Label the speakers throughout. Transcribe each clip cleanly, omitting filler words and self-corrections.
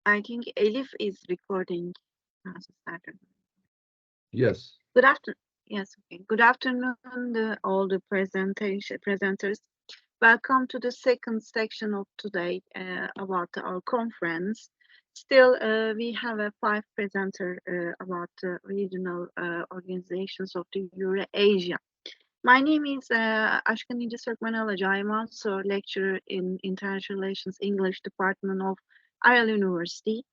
Speaker 1: I think Elif is recording.
Speaker 2: Yes.
Speaker 1: Good afternoon. Yes, okay. Good afternoon, all the presenters. Welcome to the second section of today about our conference. Still, we have a 5 presenter about the regional organizations of the Eurasia. My name is Ashkan İnce Sökmen. I am also lecturer in International Relations English Department of Aral University.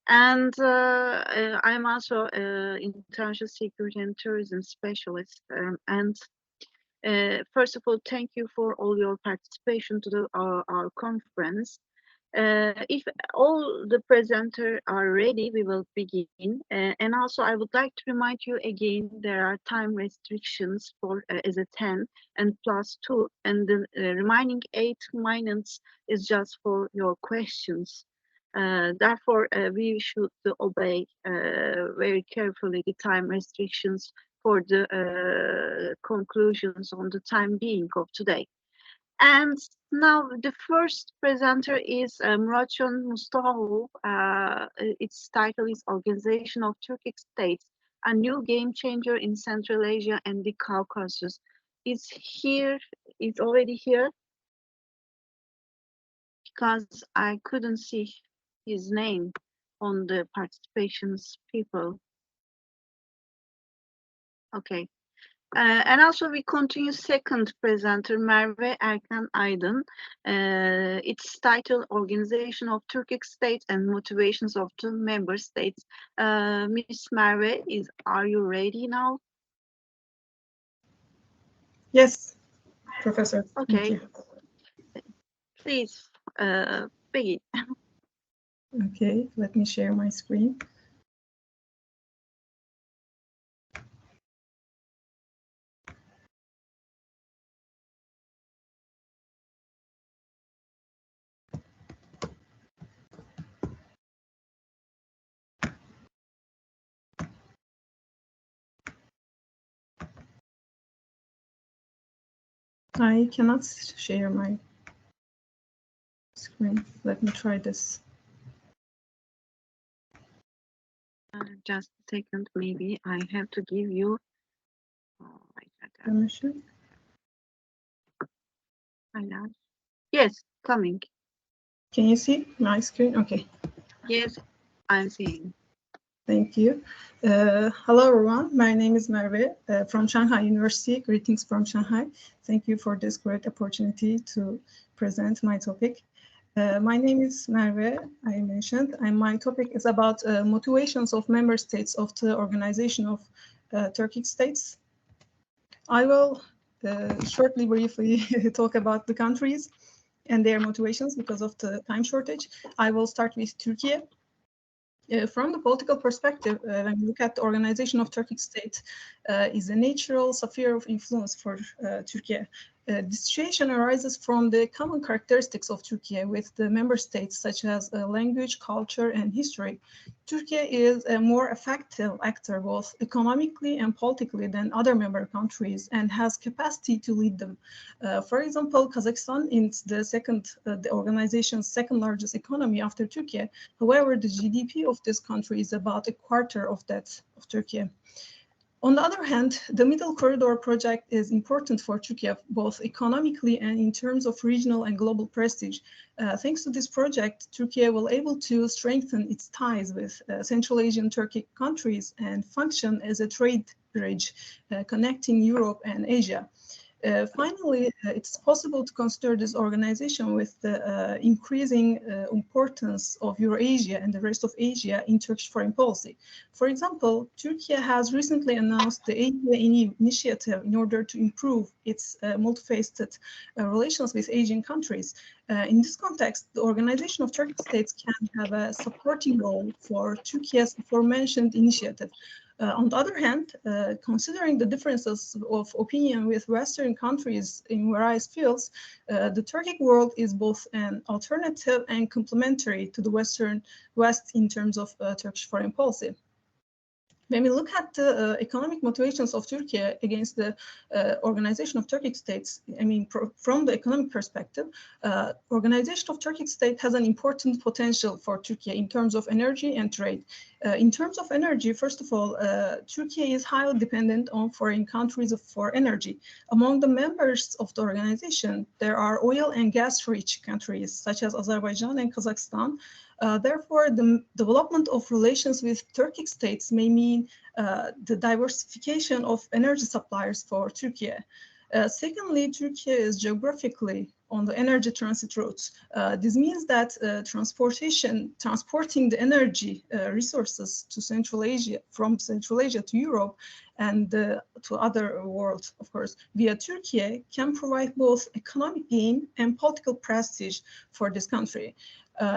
Speaker 1: And I'm also international security and tourism specialist. First of all, thank you for all your participation to our conference. If all the presenters are ready, we will begin. And also, I would like to remind you again, there are time restrictions for as a 10 and +2, and the remaining 8 minutes is just for your questions. Therefore, we should obey very carefully the time restrictions for the conclusions on the time being of today. And now the first presenter is Muratcan Mustafaoğlu. Its title is Organization of Turkic States, a new game changer in Central Asia and the Caucasus. Is here, is already here, because I couldn't see his name on the participations people. Okay. And also we continue second presenter Merve Erkan Aydın. Its title Organization of Turkic States and Motivations of the Member States. Miss Merve, are you ready now?
Speaker 3: Yes, Professor.
Speaker 1: Okay. Please begin.
Speaker 3: Okay, let me share my screen. I cannot share my screen. Let me try this.
Speaker 1: Just a second, maybe I have to give you
Speaker 3: permission.
Speaker 1: Yes, coming.
Speaker 3: Can you see my screen? Okay.
Speaker 1: Yes, I'm seeing.
Speaker 3: Thank you. Hello, everyone. My name is Merve from Shanghai University. Greetings from Shanghai. Thank you for this great opportunity to present my topic. My name is Merve, I mentioned, and my topic is about motivations of member states of the Organization of Turkic States. I will shortly, briefly talk about the countries and their motivations because of the time shortage. I will start with Turkey. From the political perspective, when we look at the Organization of Turkic States, is a natural sphere of influence for Turkey. The situation arises from the common characteristics of Turkey with the member states such as language, culture, and history. Turkey is a more effective actor both economically and politically than other member countries and has capacity to lead them. For example, Kazakhstan is the organization's second largest economy after Turkey. However, the GDP of this country is about a quarter of that of Turkey. On the other hand, the Middle Corridor project is important for Turkey, both economically and in terms of regional and global prestige. Thanks to this project, Turkey will be able to strengthen its ties with Central Asian Turkic countries and function as a trade bridge connecting Europe and Asia. Finally, it's possible to consider this organization with the increasing importance of Eurasia and the rest of Asia in Turkish foreign policy. For example, Turkey has recently announced the Asia initiative in order to improve its multifaceted relations with Asian countries. In this context, the Organization of Turkic States can have a supporting role for Turkey's aforementioned initiative. On the other hand, considering the differences of opinion with Western countries in various fields, the Turkic world is both an alternative and complementary to the West in terms of Turkish foreign policy. When we look at the economic motivations of Turkey against the Organization of Turkic States, I mean, from the economic perspective, Organization of Turkic States has an important potential for Turkey in terms of energy and trade. In terms of energy, first of all, Turkey is highly dependent on foreign countries for energy. Among the members of the organization, there are oil and gas-rich countries such as Azerbaijan and Kazakhstan. Therefore, the development of relations with Turkic states may mean the diversification of energy suppliers for Turkey. Secondly, Turkey is geographically on the energy transit routes. This means that transporting the energy resources to Central Asia, from Central Asia to Europe and to other world, of course, via Turkey can provide both economic gain and political prestige for this country.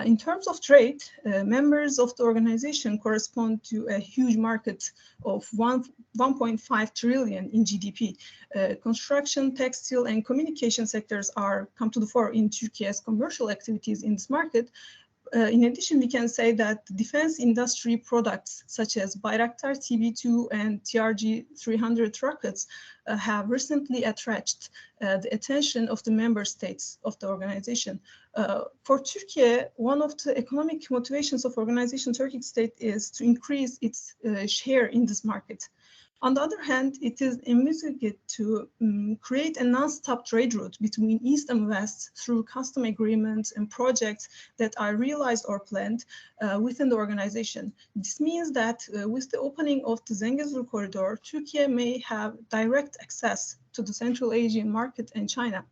Speaker 3: In terms of trade, members of the organization correspond to a huge market of 1.5 trillion in GDP. Construction, textile, and communication sectors come to the fore in Turkey's commercial activities in this market. In addition, we can say that the defense industry products such as Bayraktar TB2 and TRG-300 rockets have recently attracted the attention of the member states of the organization. For Turkey, one of the economic motivations of Organization Turkic State is to increase its share in this market. On the other hand, it is envisaged to create a non-stop trade route between East and West through custom agreements and projects that are realized or planned within the organization. This means that with the opening of the Zengezur corridor, Turkey may have direct access to the Central Asian market and China.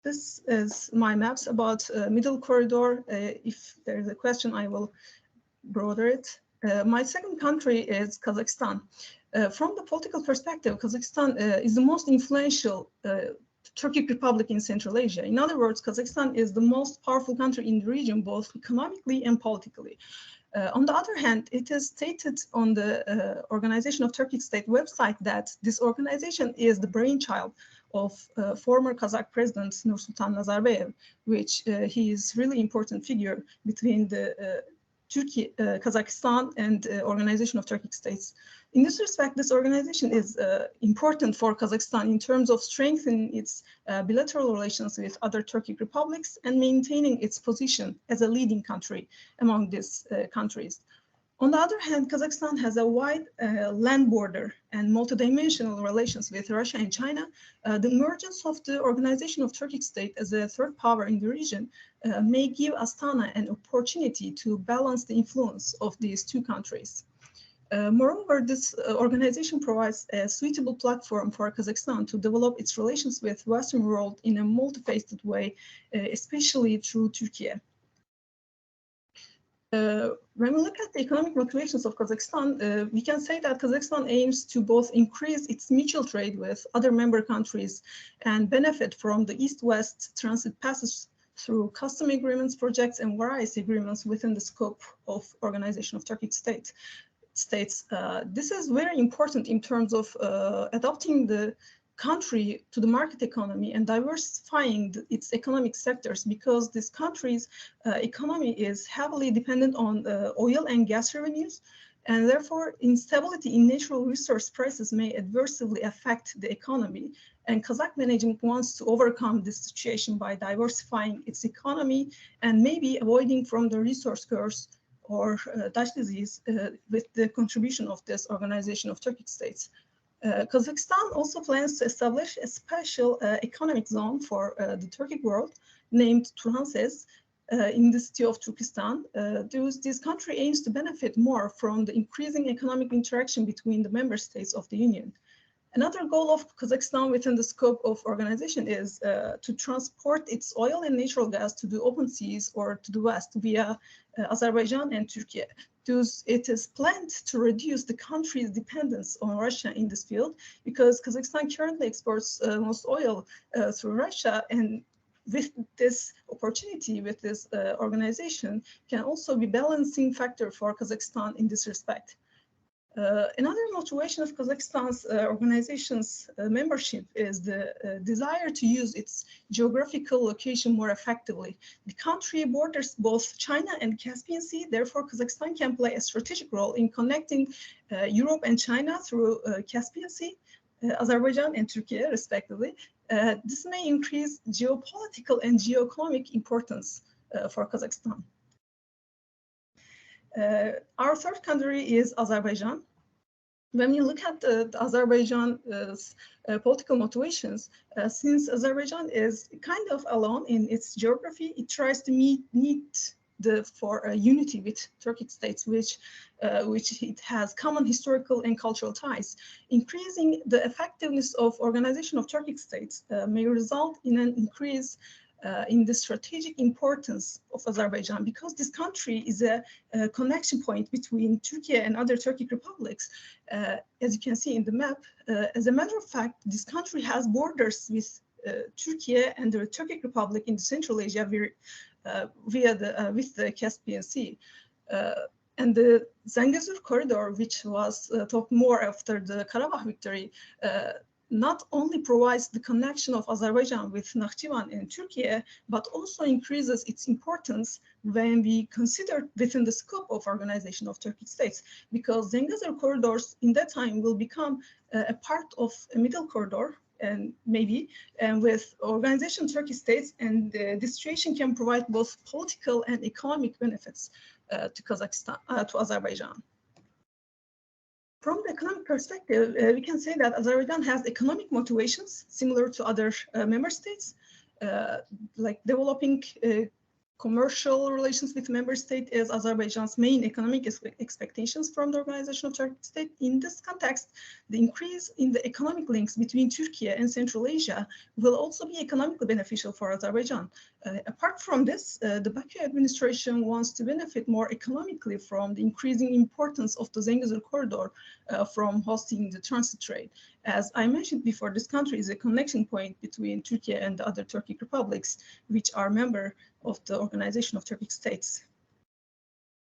Speaker 3: This is my maps about middle corridor. If there is a question, I will broaden it. My second country is Kazakhstan. From the political perspective, Kazakhstan is the most influential Turkic Republic in Central Asia. In other words, Kazakhstan is the most powerful country in the region, both economically and politically. On the other hand, it is stated on the Organization of Turkic State website that this organization is the brainchild of former Kazakh President Nursultan Nazarbayev, which he is really important figure between the Turkey, Kazakhstan, and Organization of Turkic States. In this respect, this organization is important for Kazakhstan in terms of strengthening its bilateral relations with other Turkic republics and maintaining its position as a leading country among these countries. On the other hand, Kazakhstan has a wide land border and multidimensional relations with Russia and China. The emergence of the Organization of Turkic State as a third power in the region may give Astana an opportunity to balance the influence of these two countries. Moreover, this organization provides a suitable platform for Kazakhstan to develop its relations with the Western world in a multifaceted way, especially through Turkey. When we look at the economic motivations of Kazakhstan, we can say that Kazakhstan aims to both increase its mutual trade with other member countries and benefit from the East-West transit passes through custom agreements, projects, and various agreements within the scope of Organization of Turkic States. This is very important in terms of adopting the country to the market economy and diversifying its economic sectors, because this country's economy is heavily dependent on oil and gas revenues, and therefore instability in natural resource prices may adversely affect the economy. And Kazakh management wants to overcome this situation by diversifying its economy and maybe avoiding from the resource curse or Dutch disease with the contribution of this Organization of Turkic States. Kazakhstan also plans to establish a special economic zone for the Turkic world named Challanges in the city of Turkestan. This country aims to benefit more from the increasing economic interaction between the member states of the Union. Another goal of Kazakhstan within the scope of organization is to transport its oil and natural gas to the open seas or to the west via Azerbaijan and Turkey. Thus, it is planned to reduce the country's dependence on Russia in this field, because Kazakhstan currently exports most oil through Russia, and with this opportunity, with this organization, can also be balancing factor for Kazakhstan in this respect. Another motivation of Kazakhstan's organization's membership is the desire to use its geographical location more effectively. The country borders both China and Caspian Sea, therefore Kazakhstan can play a strategic role in connecting Europe and China through Caspian Sea, Azerbaijan and Turkey, respectively. This may increase geopolitical and geoeconomic importance for Kazakhstan. Our third country is Azerbaijan. When you look at the Azerbaijan's political motivations, since Azerbaijan is kind of alone in its geography, it tries to meet for unity with Turkic states, which it has common historical and cultural ties. Increasing the effectiveness of organization of Turkic states may result in an increase in the strategic importance of Azerbaijan, because this country is a connection point between Turkey and other Turkic republics. As you can see in the map, as a matter of fact, this country has borders with Turkey and the Turkic Republic in Central Asia with the Caspian Sea. And the Zangezur corridor, which was talked more after the Karabakh victory, not only provides the connection of Azerbaijan with Nakhchivan and Turkey, but also increases its importance when we consider within the scope of organization of Turkic states, because Zangezur corridors in that time will become a part of a middle corridor, and with organization of Turkic states, and this situation can provide both political and economic benefits to Kazakhstan, to Azerbaijan. From the economic perspective, we can say that Azerbaijan has economic motivations similar to other member states, like developing commercial relations with member state is Azerbaijan's main economic expectations from the organization of Turkic state. In this context, the increase in the economic links between Turkey and Central Asia will also be economically beneficial for Azerbaijan. Apart from this, the Baku administration wants to benefit more economically from the increasing importance of the Zangezur corridor from hosting the transit trade. As I mentioned before, this country is a connection point between Turkey and the other Turkic republics, which are member of the Organization of Turkic States.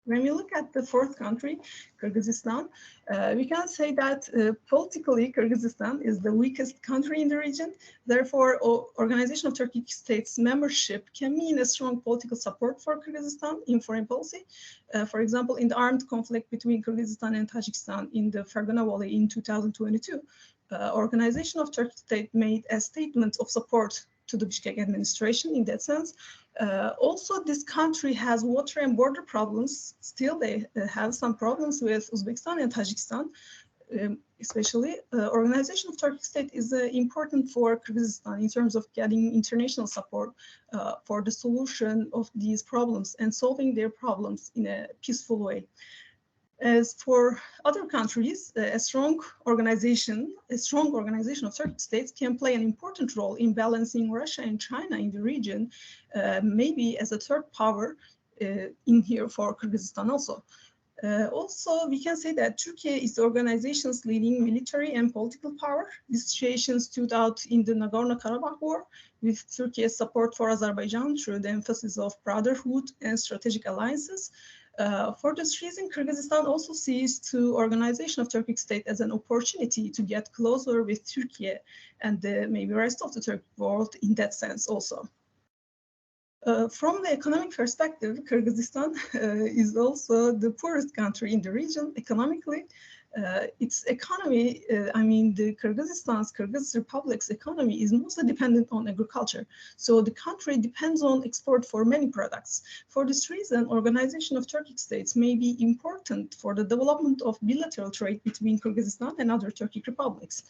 Speaker 3: When we look at the fourth country, Kyrgyzstan, we can say that politically Kyrgyzstan is the weakest country in the region. Therefore, Organization of Turkic States membership can mean a strong political support for Kyrgyzstan in foreign policy. For example, in the armed conflict between Kyrgyzstan and Tajikistan in the Fergana Valley in 2022, Organization of Turkic State made a statement of support to the Bishkek administration in that sense. Also, this country has water and border problems. Still, they have some problems with Uzbekistan and Tajikistan, especially. Organization of Turkic State is important for Kyrgyzstan in terms of getting international support for the solution of these problems and solving their problems in a peaceful way. As for other countries, a strong organization of Turkic states can play an important role in balancing Russia and China in the region, maybe as a third power in here for Kyrgyzstan also. Also, we can say that Turkey is the organization's leading military and political power. This situation stood out in the Nagorno-Karabakh War, with Turkey's support for Azerbaijan through the emphasis of brotherhood and strategic alliances. For this reason, Kyrgyzstan also sees the organization of Turkic state as an opportunity to get closer with Turkey and the maybe rest of the Turkic world in that sense also. From the economic perspective, Kyrgyzstan is also the poorest country in the region economically. Its economy, the Kyrgyz Republic's economy is mostly dependent on agriculture. So the country depends on export for many products. For this reason, organization of Turkic states may be important for the development of bilateral trade between Kyrgyzstan and other Turkic republics.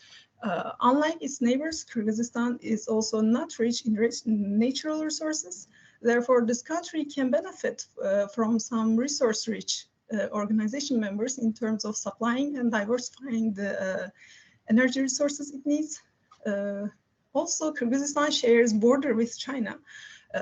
Speaker 3: Unlike its neighbors, Kyrgyzstan is also not rich in natural resources. Therefore, this country can benefit from some resource-rich organization members in terms of supplying and diversifying the energy resources it needs. Also, Kyrgyzstan shares border with China,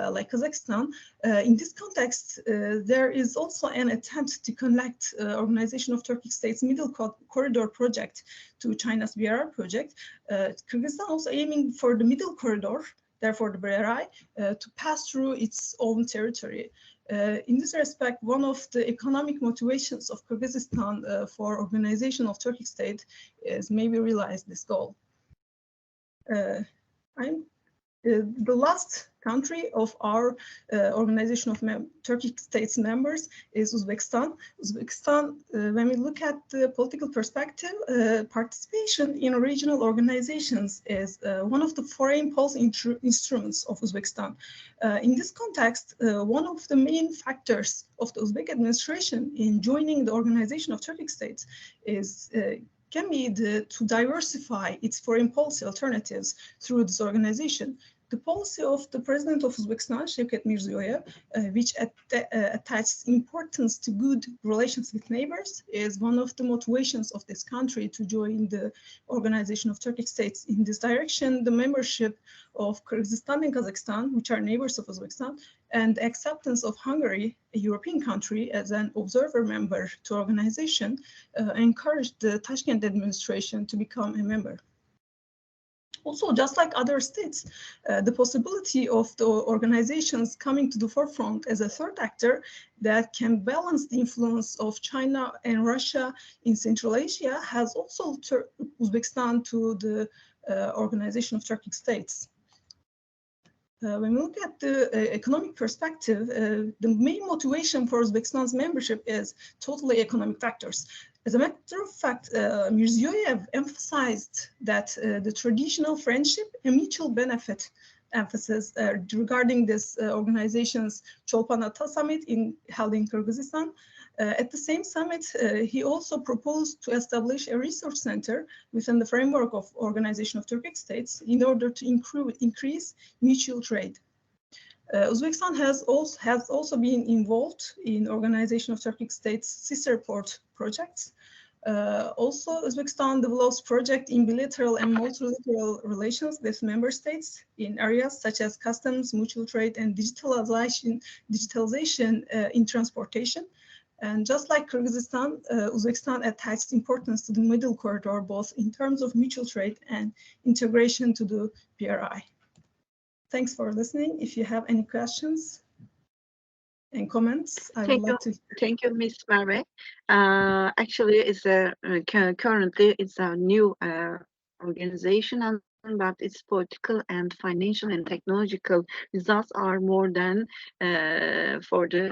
Speaker 3: like Kazakhstan. In this context, there is also an attempt to connect Organization of Turkic States Middle Corridor project to China's BRI project. Kyrgyzstan also aiming for the Middle Corridor, therefore the BRI, to pass through its own territory. In this respect, one of the economic motivations of Kyrgyzstan for organization of Turkic state is maybe realize this goal. The last country of our organization of Turkic states members is Uzbekistan. Uzbekistan, when we look at the political perspective, participation in regional organizations is one of the foreign policy instruments of Uzbekistan. In this context, one of the main factors of the Uzbek administration in joining the organization of Turkic states is can be to diversify its foreign policy alternatives through this organization. The policy of the president of Uzbekistan, Shavkat Mirziyoyev, which attaches importance to good relations with neighbors, is one of the motivations of this country to join the organization of Turkic states. In this direction, the membership of Kyrgyzstan and Kazakhstan, which are neighbors of Uzbekistan, and acceptance of Hungary, a European country, as an observer member to organization, encouraged the Tashkent administration to become a member. Also, just like other states, the possibility of the organizations coming to the forefront as a third actor that can balance the influence of China and Russia in Central Asia has also turned Uzbekistan to the organization of Turkic states. When we look at the economic perspective, the main motivation for Uzbekistan's membership is totally economic factors. As a matter of fact, Mirziyoyev emphasized that the traditional friendship and mutual benefit emphasis regarding this organization's Cholpan-Ata summit held in Kyrgyzstan. At the same summit, he also proposed to establish a research center within the framework of Organization of Turkic States in order to increase mutual trade. Uzbekistan has also been involved in Organization of Turkic States sister port projects. Also, Uzbekistan develops projects in bilateral and multilateral relations with member states in areas such as customs, mutual trade, and digitalization in transportation. And just like Kyrgyzstan, Uzbekistan attaches importance to the middle corridor, both in terms of mutual trade and integration to the PRI. Thanks for listening. If you have any questions and comments, I would like to.
Speaker 1: Thank you, Ms. Merve. Actually, currently it's a new organization, but its political and financial and technological results are more than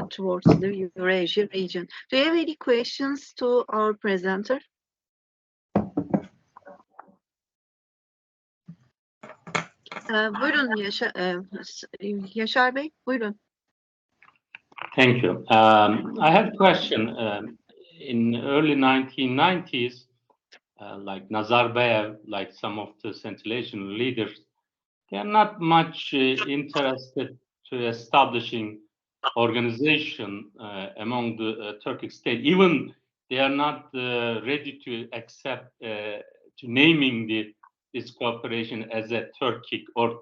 Speaker 1: towards the Eurasia region. Do you have any questions to our presenter? Buyurun Yaşar Bey, buyurun.
Speaker 2: Thank you. I have a question. In early 1990s, like Nazarbayev, like some of the Central Asian leaders, they are not much interested to establishing organization among the Turkic state. Even they are not ready to accept to naming this cooperation as a Turkic or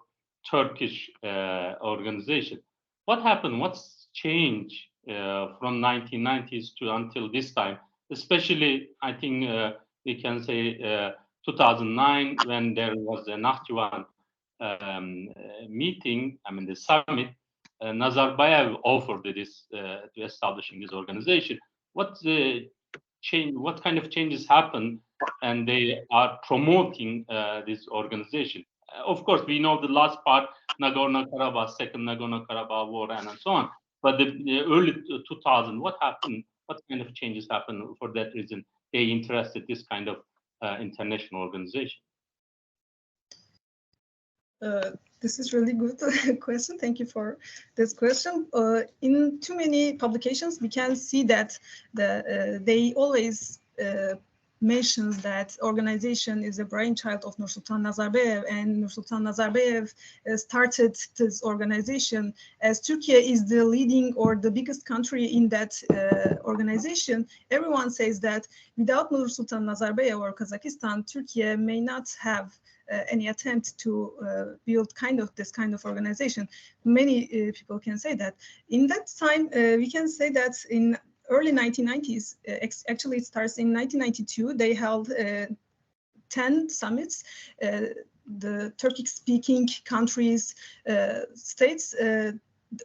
Speaker 2: Turkish organization. What happened? What's changed from 1990s to until this time? Especially, I think we can say 2009 when there was a Nakhchivan meeting, I mean the summit, Nazarbayev offered this to establishing this organization. What kind of changes happened, and they are promoting this organization? Of course, we know the last part, Nagorno-Karabakh, second Nagorno-Karabakh war, and so on. But the early 2000, what happened? What kind of changes happened for that reason? They interested this kind of international organization.
Speaker 3: This is really good question. Thank you for this question. In too many publications, we can see that they always mentions that organization is a brainchild of Nursultan Nazarbayev, and Nursultan Nazarbayev started this organization as Turkey is the leading or the biggest country in that organization. Everyone says that without Nursultan Nazarbayev or Kazakhstan, Turkey may not have any attempt to build this kind of organization. Many people can say that. In that time, we can say that in early 1990s, actually it starts in 1992, they held 10 summits. The Turkic-speaking countries, states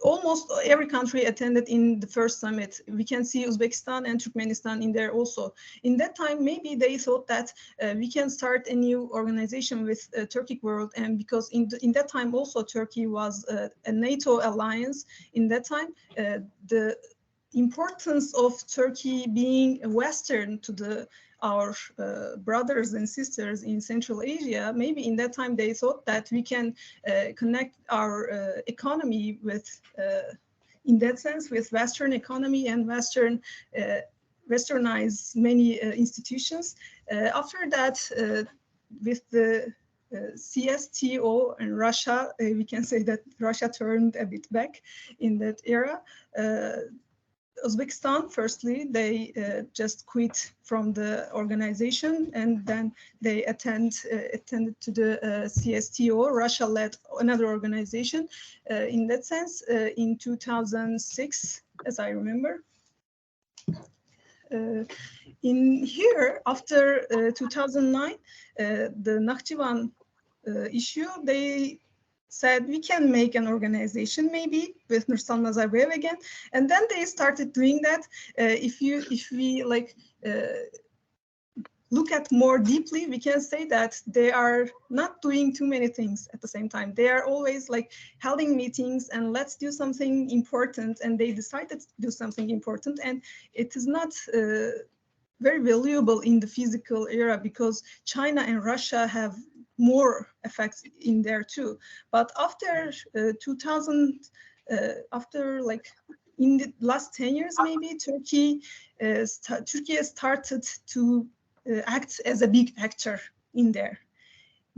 Speaker 3: almost every country attended in the first summit. We can see Uzbekistan and Turkmenistan in there also. In that time, maybe they thought that we can start a new organization with Turkic World, and because in that time also Turkey was a NATO alliance. In that time, the importance of Turkey being Western to our brothers and sisters in Central Asia, maybe in that time they thought that we can connect our economy with, in that sense, with Western economy and Westernize many institutions. After that, with the CSTO and Russia, we can say that Russia turned a bit back in that era. Uzbekistan, firstly, they just quit from the organization, and then they attended to the CSTO. Russia led another organization. In that sense, in 2006, as I remember. In here, after 2009, the Nakhchivan issue, they said we can make an organization maybe with Nursultan Nazarbayev again, and then they started doing that. If we like look at more deeply, we can say that they are not doing too many things at the same time. They are always like holding meetings and let's do something important, and they decided to do something important, and it is not very valuable in the physical era because China and Russia have more effects in there too. But after 2000, after like in the last 10 years, maybe Turkey started to act as a big actor in there.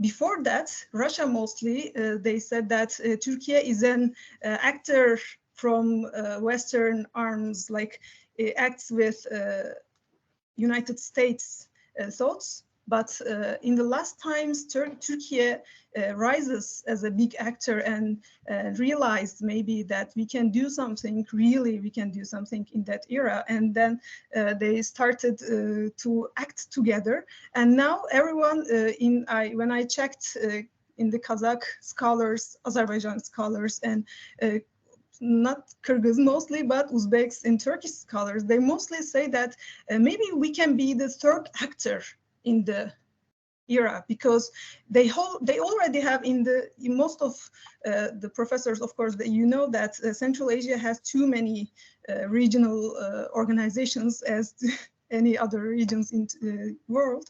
Speaker 3: Before that, Russia mostly, they said that Turkey is an actor from Western arms, like acts with United States thoughts. But in the last times, Turkey rises as a big actor and realized maybe that we can do something, really we can do something in that era. And then they started to act together. And now everyone, when I checked in the Kazakh scholars, Azerbaijan scholars, and not Kyrgyz mostly, but Uzbeks and Turkish scholars, they mostly say that maybe we can be the third actor in the era, because they already have in most of the professors, of course, that you know that Central Asia has too many regional organizations as any other regions in the world.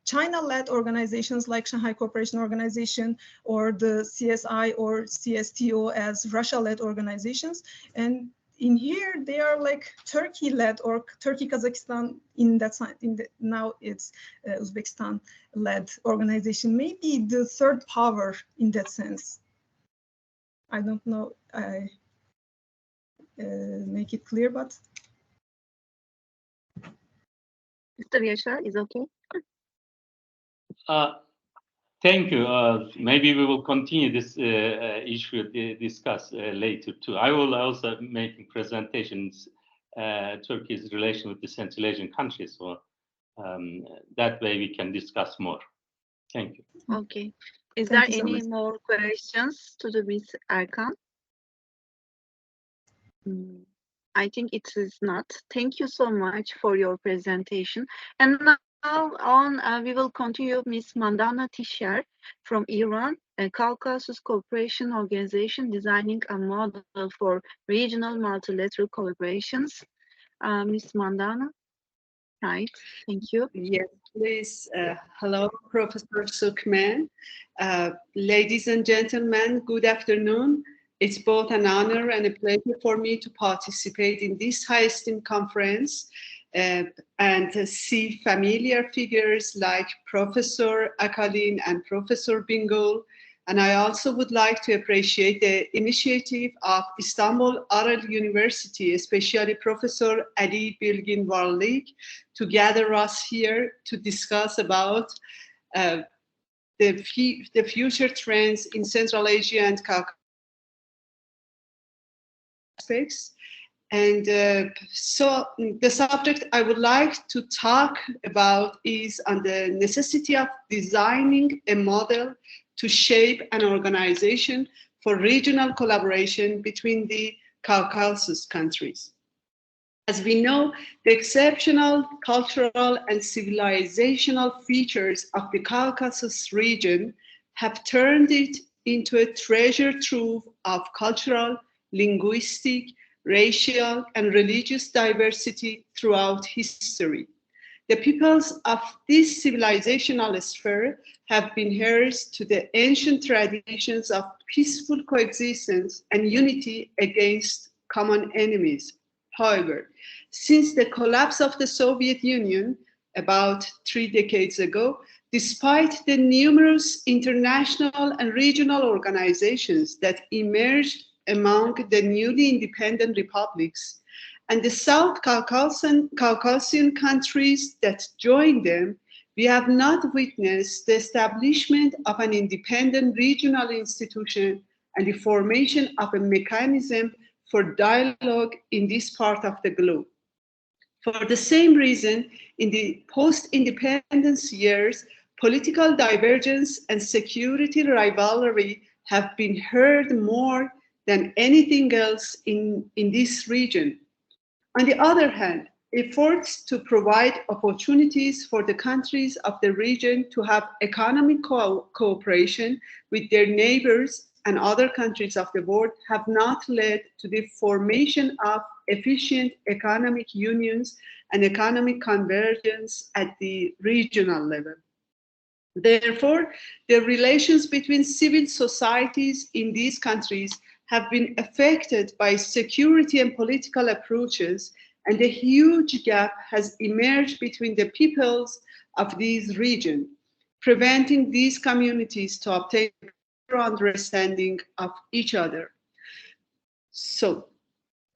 Speaker 3: China-led organizations like Shanghai Cooperation Organization or the CSI or CSTO as Russia-led organizations. And in here, they are like Turkey-led or Turkey-Kazakhstan in that side. Now it's Uzbekistan-led organization, maybe the third power in that sense. I don't know, I make it clear, but.
Speaker 1: Mr. Yaşar is okay?
Speaker 2: Thank you. Maybe we will continue this issue discuss later too. I will also make presentations Turkey's relation with the Central Asian countries, so that way we can discuss more. Thank you.
Speaker 1: Okay. Is there any more questions to the Ms. Erkan? I think it is not. Thank you so much for your presentation. And now on, we will continue Ms. Mandana Tisher from Iran, a Caucasus Cooperation Organization designing a model for regional multilateral collaborations. Ms. Mandana, right, thank you.
Speaker 4: Yes, please. Hello, Professor Sukman. Ladies and gentlemen, good afternoon. It's both an honor and a pleasure for me to participate in this high-esteemed conference and see familiar figures like Professor Akalin and Professor Bingöl. And I also would like to appreciate the initiative of Istanbul Aral University, especially Professor Ali Bilgin Varlik, to gather us here to discuss about the future trends in Central Asia and Caucasus aspects. And so the subject I would like to talk about is on the necessity of designing a model to shape an organization for regional collaboration between the Caucasus countries. As we know, the exceptional cultural and civilizational features of the Caucasus region have turned it into a treasure trove of cultural, linguistic, racial, and religious diversity throughout history. The peoples of this civilizational sphere have been heirs to the ancient traditions of peaceful coexistence and unity against common enemies. However, since the collapse of the Soviet Union about 3 decades ago, despite the numerous international and regional organizations that emerged among the newly independent republics and the South Caucasian countries that joined them, we have not witnessed the establishment of an independent regional institution and the formation of a mechanism for dialogue in this part of the globe. For the same reason, in the post-independence years, political divergence and security rivalry have been heard more than anything else in this region. On the other hand, efforts to provide opportunities for the countries of the region to have economic cooperation with their neighbors and other countries of the world have not led to the formation of efficient economic unions and economic convergence at the regional level. Therefore, the relations between civil societies in these countries have been affected by security and political approaches, and a huge gap has emerged between the peoples of these regions, preventing these communities to obtain a better understanding of each other. So,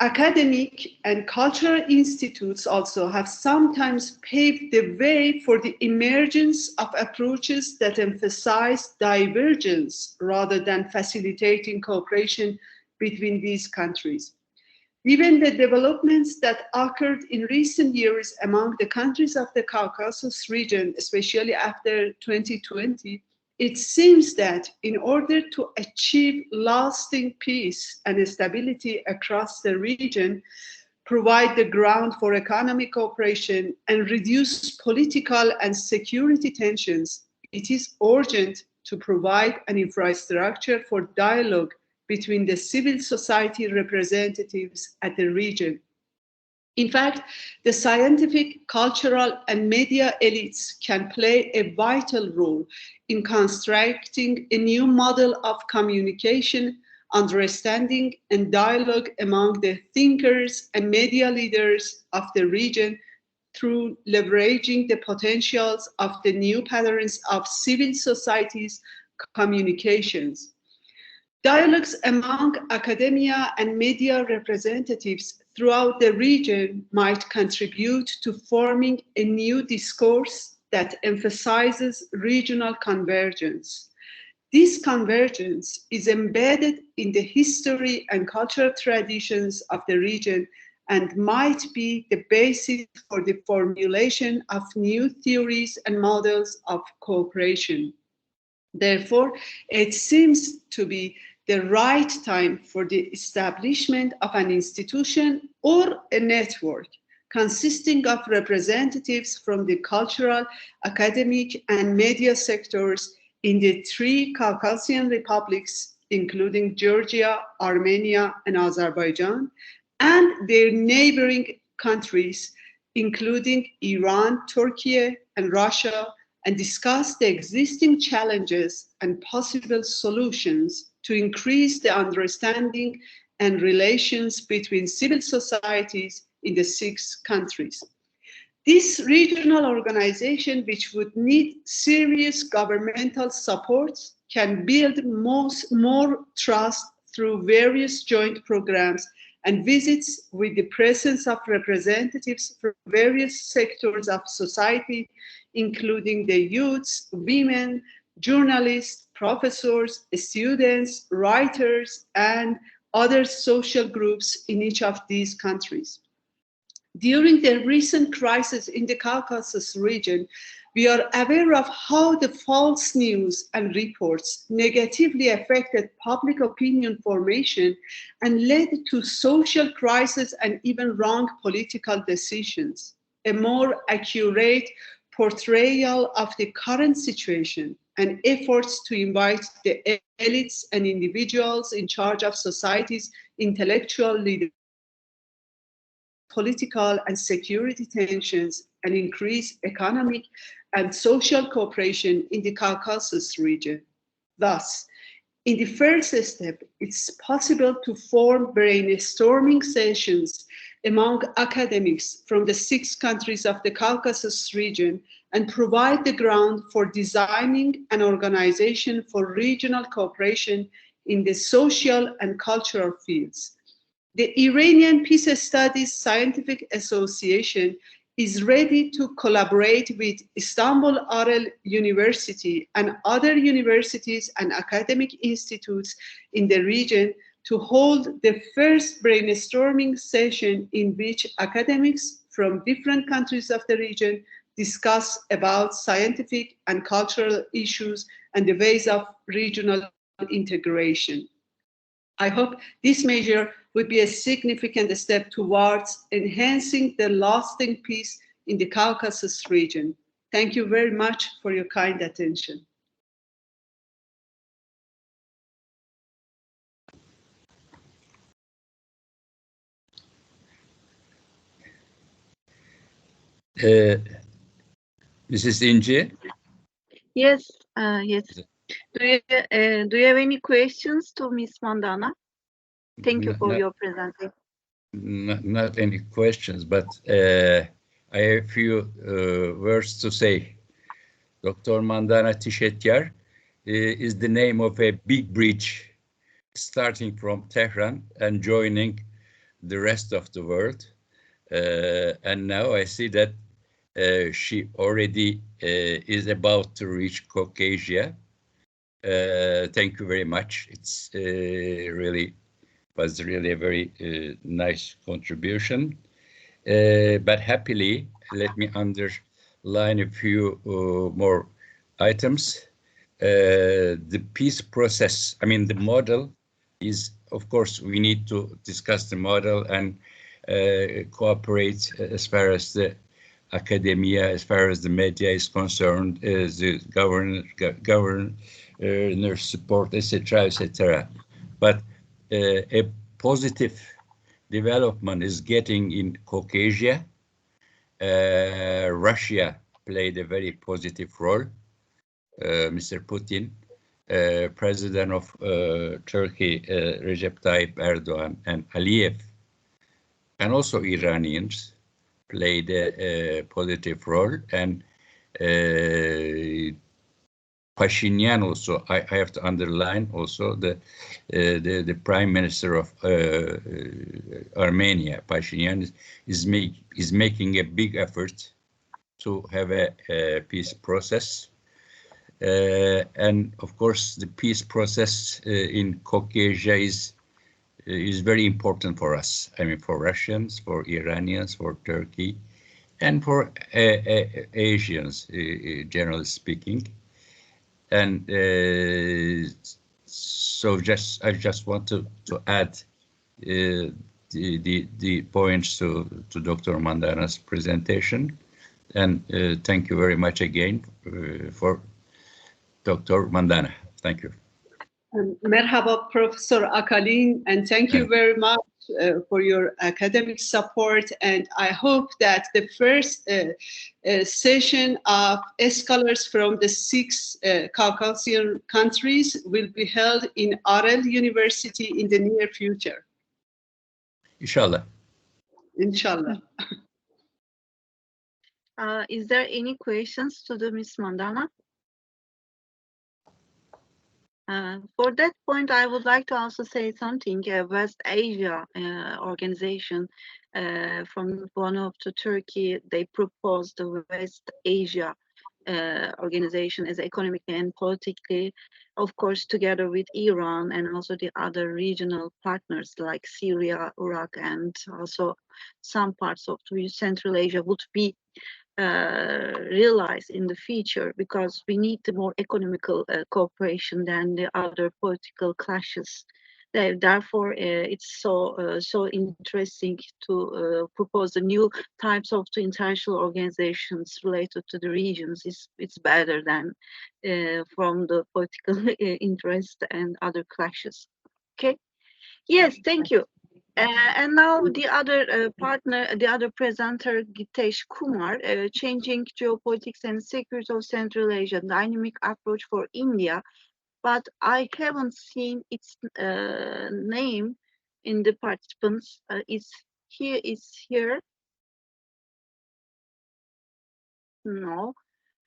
Speaker 4: academic and cultural institutes also have sometimes paved the way for the emergence of approaches that emphasize divergence rather than facilitating cooperation between these countries. Given the developments that occurred in recent years among the countries of the Caucasus region, especially after 2020, it seems that in order to achieve lasting peace and stability across the region, provide the ground for economic cooperation, and reduce political and security tensions, it is urgent to provide an infrastructure for dialogue between the civil society representatives at the region. In fact, the scientific, cultural, and media elites can play a vital role in constructing a new model of communication, understanding, and dialogue among the thinkers and media leaders of the region through leveraging the potentials of the new patterns of civil society's communications. Dialogues among academia and media representatives throughout the region might contribute to forming a new discourse that emphasizes regional convergence. This convergence is embedded in the history and cultural traditions of the region and might be the basis for the formulation of new theories and models of cooperation. Therefore, it seems to be the right time for the establishment of an institution or a network consisting of representatives from the cultural, academic, and media sectors in the 3 Caucasian republics, including Georgia, Armenia, and Azerbaijan, and their neighboring countries, including Iran, Turkey, and Russia, and discuss the existing challenges and possible solutions to increase the understanding and relations between civil societies in the 6 countries. This regional organization, which would need serious governmental support, can build more trust through various joint programs and visits with the presence of representatives from various sectors of society, including the youths, women, journalists, professors, students, writers, and other social groups in each of these countries. During the recent crisis in the Caucasus region, We are aware of how the false news and reports negatively affected public opinion formation and led to social crisis and even wrong political decisions. A more accurate portrayal of the current situation and efforts to invite the elites and individuals in charge of society's intellectual leaders, political and security tensions, and increase economic and social cooperation in the Caucasus region. Thus, in the first step, it's possible to form brainstorming sessions among academics from the 6 countries of the Caucasus region and provide the ground for designing an organization for regional cooperation in the social and cultural fields. The Iranian Peace Studies Scientific Association is ready to collaborate with Istanbul Arel University and other universities and academic institutes in the region to hold the first brainstorming session in which academics from different countries of the region discuss about scientific and cultural issues and the ways of regional integration. I hope this measure would be a significant step towards enhancing the lasting peace in the Caucasus region. Thank you very much for your kind attention.
Speaker 5: Mrs. Inci?
Speaker 1: Yes, yes. Do you have any questions to Ms. Mandana? Thank you for your presentation.
Speaker 5: Not any questions, but I have a few words to say. Dr. Mandana Tishetyar is the name of a big bridge starting from Tehran and joining the rest of the world. And now I see that she already is about to reach Caucasia. Thank you very much. It's was really a very nice contribution. But happily, let me underline a few more items. The peace process, I mean, the model is, of course, we need to discuss the model and cooperate as far as the academia, as far as the media is concerned, the governor support, etc., etc. But a positive development is getting in Caucasia. Russia played a very positive role. Mr. Putin, President of Turkey, Recep Tayyip Erdogan, and Aliyev, and also Iranians played a positive role, and Pashinyan also, I have to underline also the Prime Minister of Armenia, Pashinyan, is making a big effort to have a peace process. And of course, the peace process in Caucasia is very important for us. I mean, for Russians, for Iranians, for Turkey, and for Asians, generally speaking. And so I just want to add the points to Dr. Mandana's presentation. And thank you very much again for Dr. Mandana. Thank you.
Speaker 4: Merhaba, Professor Akalin, and thank you very much for your academic support. And I hope that the first session of scholars from the 6 Caucasian countries will be held in Arel University in the near future.
Speaker 5: Inshallah.
Speaker 4: Inshallah.
Speaker 1: Is there any questions to the Ms. Mandana? For that point, I would like to also say something. West Asia organization from one of the Turkey, they proposed the West Asia organization as economically and politically, of course, together with Iran and also the other regional partners like Syria, Iraq, and also some parts of Central Asia would be realize in the future, because we need the more economical cooperation than the other political clashes. Therefore, it's so interesting to propose the new types of the international organizations related to the regions. It's better than from the political interest and other clashes. Okay. Yes, thank you. And now the other partner, the other presenter, Gitesh Kumar, changing geopolitics and security of Central Asia, dynamic approach for India. But I haven't seen its name in the participants. It's here. No.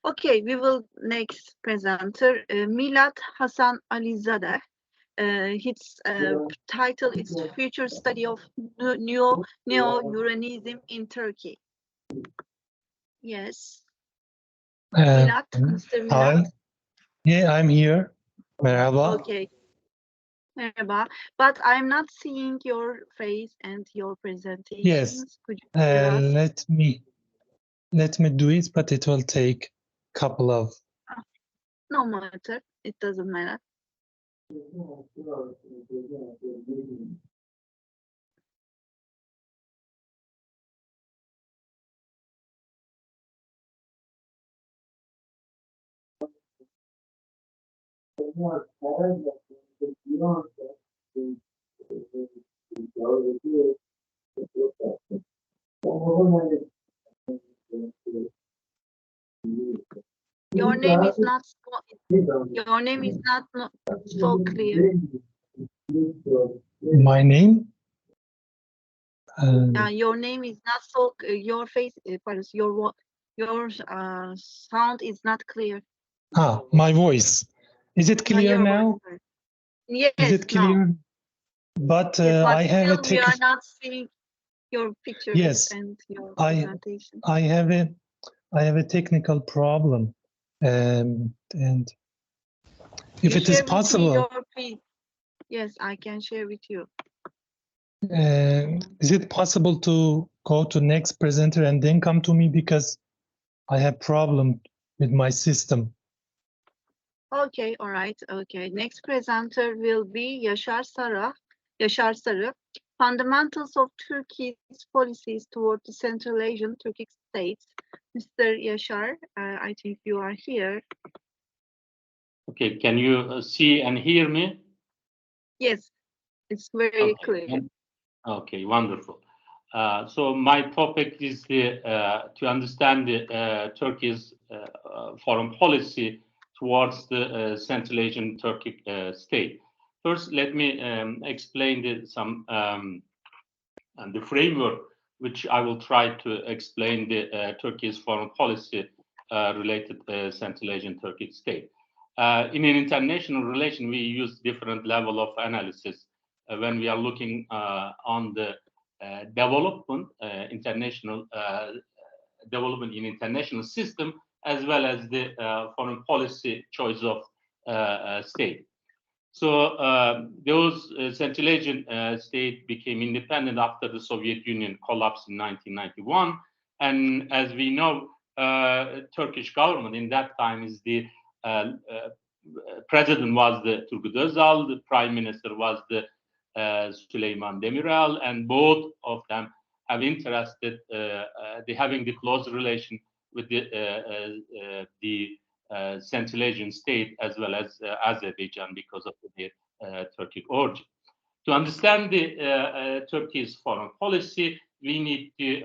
Speaker 1: Okay, we will next presenter, Milad Hasan Alizadeh. His title is Future Study of Neo-Uranism in Turkey. Yes. Milad, Mr. Milad.
Speaker 6: Hi. Yeah, I'm here. Merhaba.
Speaker 1: Okay. Merhaba. But I'm not seeing your face and your presentations.
Speaker 6: Yes.
Speaker 1: Could you share us?
Speaker 6: Let me do it, but it will take couple of.
Speaker 1: No matter. It doesn't matter. Your name is not so clear.
Speaker 6: My name?
Speaker 1: Your name is not so. Your face, pardon, your sound is not clear.
Speaker 6: My voice. Is it clear
Speaker 1: Your
Speaker 6: now?
Speaker 1: voice. Yes.
Speaker 6: Is it clear?
Speaker 1: Now.
Speaker 6: But
Speaker 1: Yes, but
Speaker 6: I have a
Speaker 1: still we are not seeing your pictures
Speaker 6: Yes,
Speaker 1: and your presentation.
Speaker 6: I have a technical problem, and if
Speaker 1: You
Speaker 6: it is
Speaker 1: share with me
Speaker 6: possible,
Speaker 1: your yes, I can share with you.
Speaker 6: is it possible to go to next presenter and then come to me, because I have problem with my system.
Speaker 1: Okay, all right. Okay, next presenter will be Yaşar Sarı. Fundamentals of Turkey's policies toward the Central Asian Turkic states. Mr. Yaşar, I think you are here.
Speaker 2: Okay, can you see and hear me?
Speaker 1: Yes, it's very clear.
Speaker 2: Okay, wonderful. So my topic is to understand Turkey's foreign policy towards the Central Asian Turkic state. First, let me explain the framework which I will try to explain the Turkey's foreign policy related Central Asian Turkic state. In an international relation, we use different level of analysis when we are looking on the development, international development in international system, as well as the foreign policy choice of state. So those Central Asian states became independent after the Soviet Union collapsed in 1991. And as we know, Turkish government in that time is the president was the Turgut Özal, the prime minister was the Süleyman Demirel, and both of them have interested having the close relation with the Central Asian state as well as Azerbaijan because of their Turkic origin. To understand the Turkey's foreign policy, we need to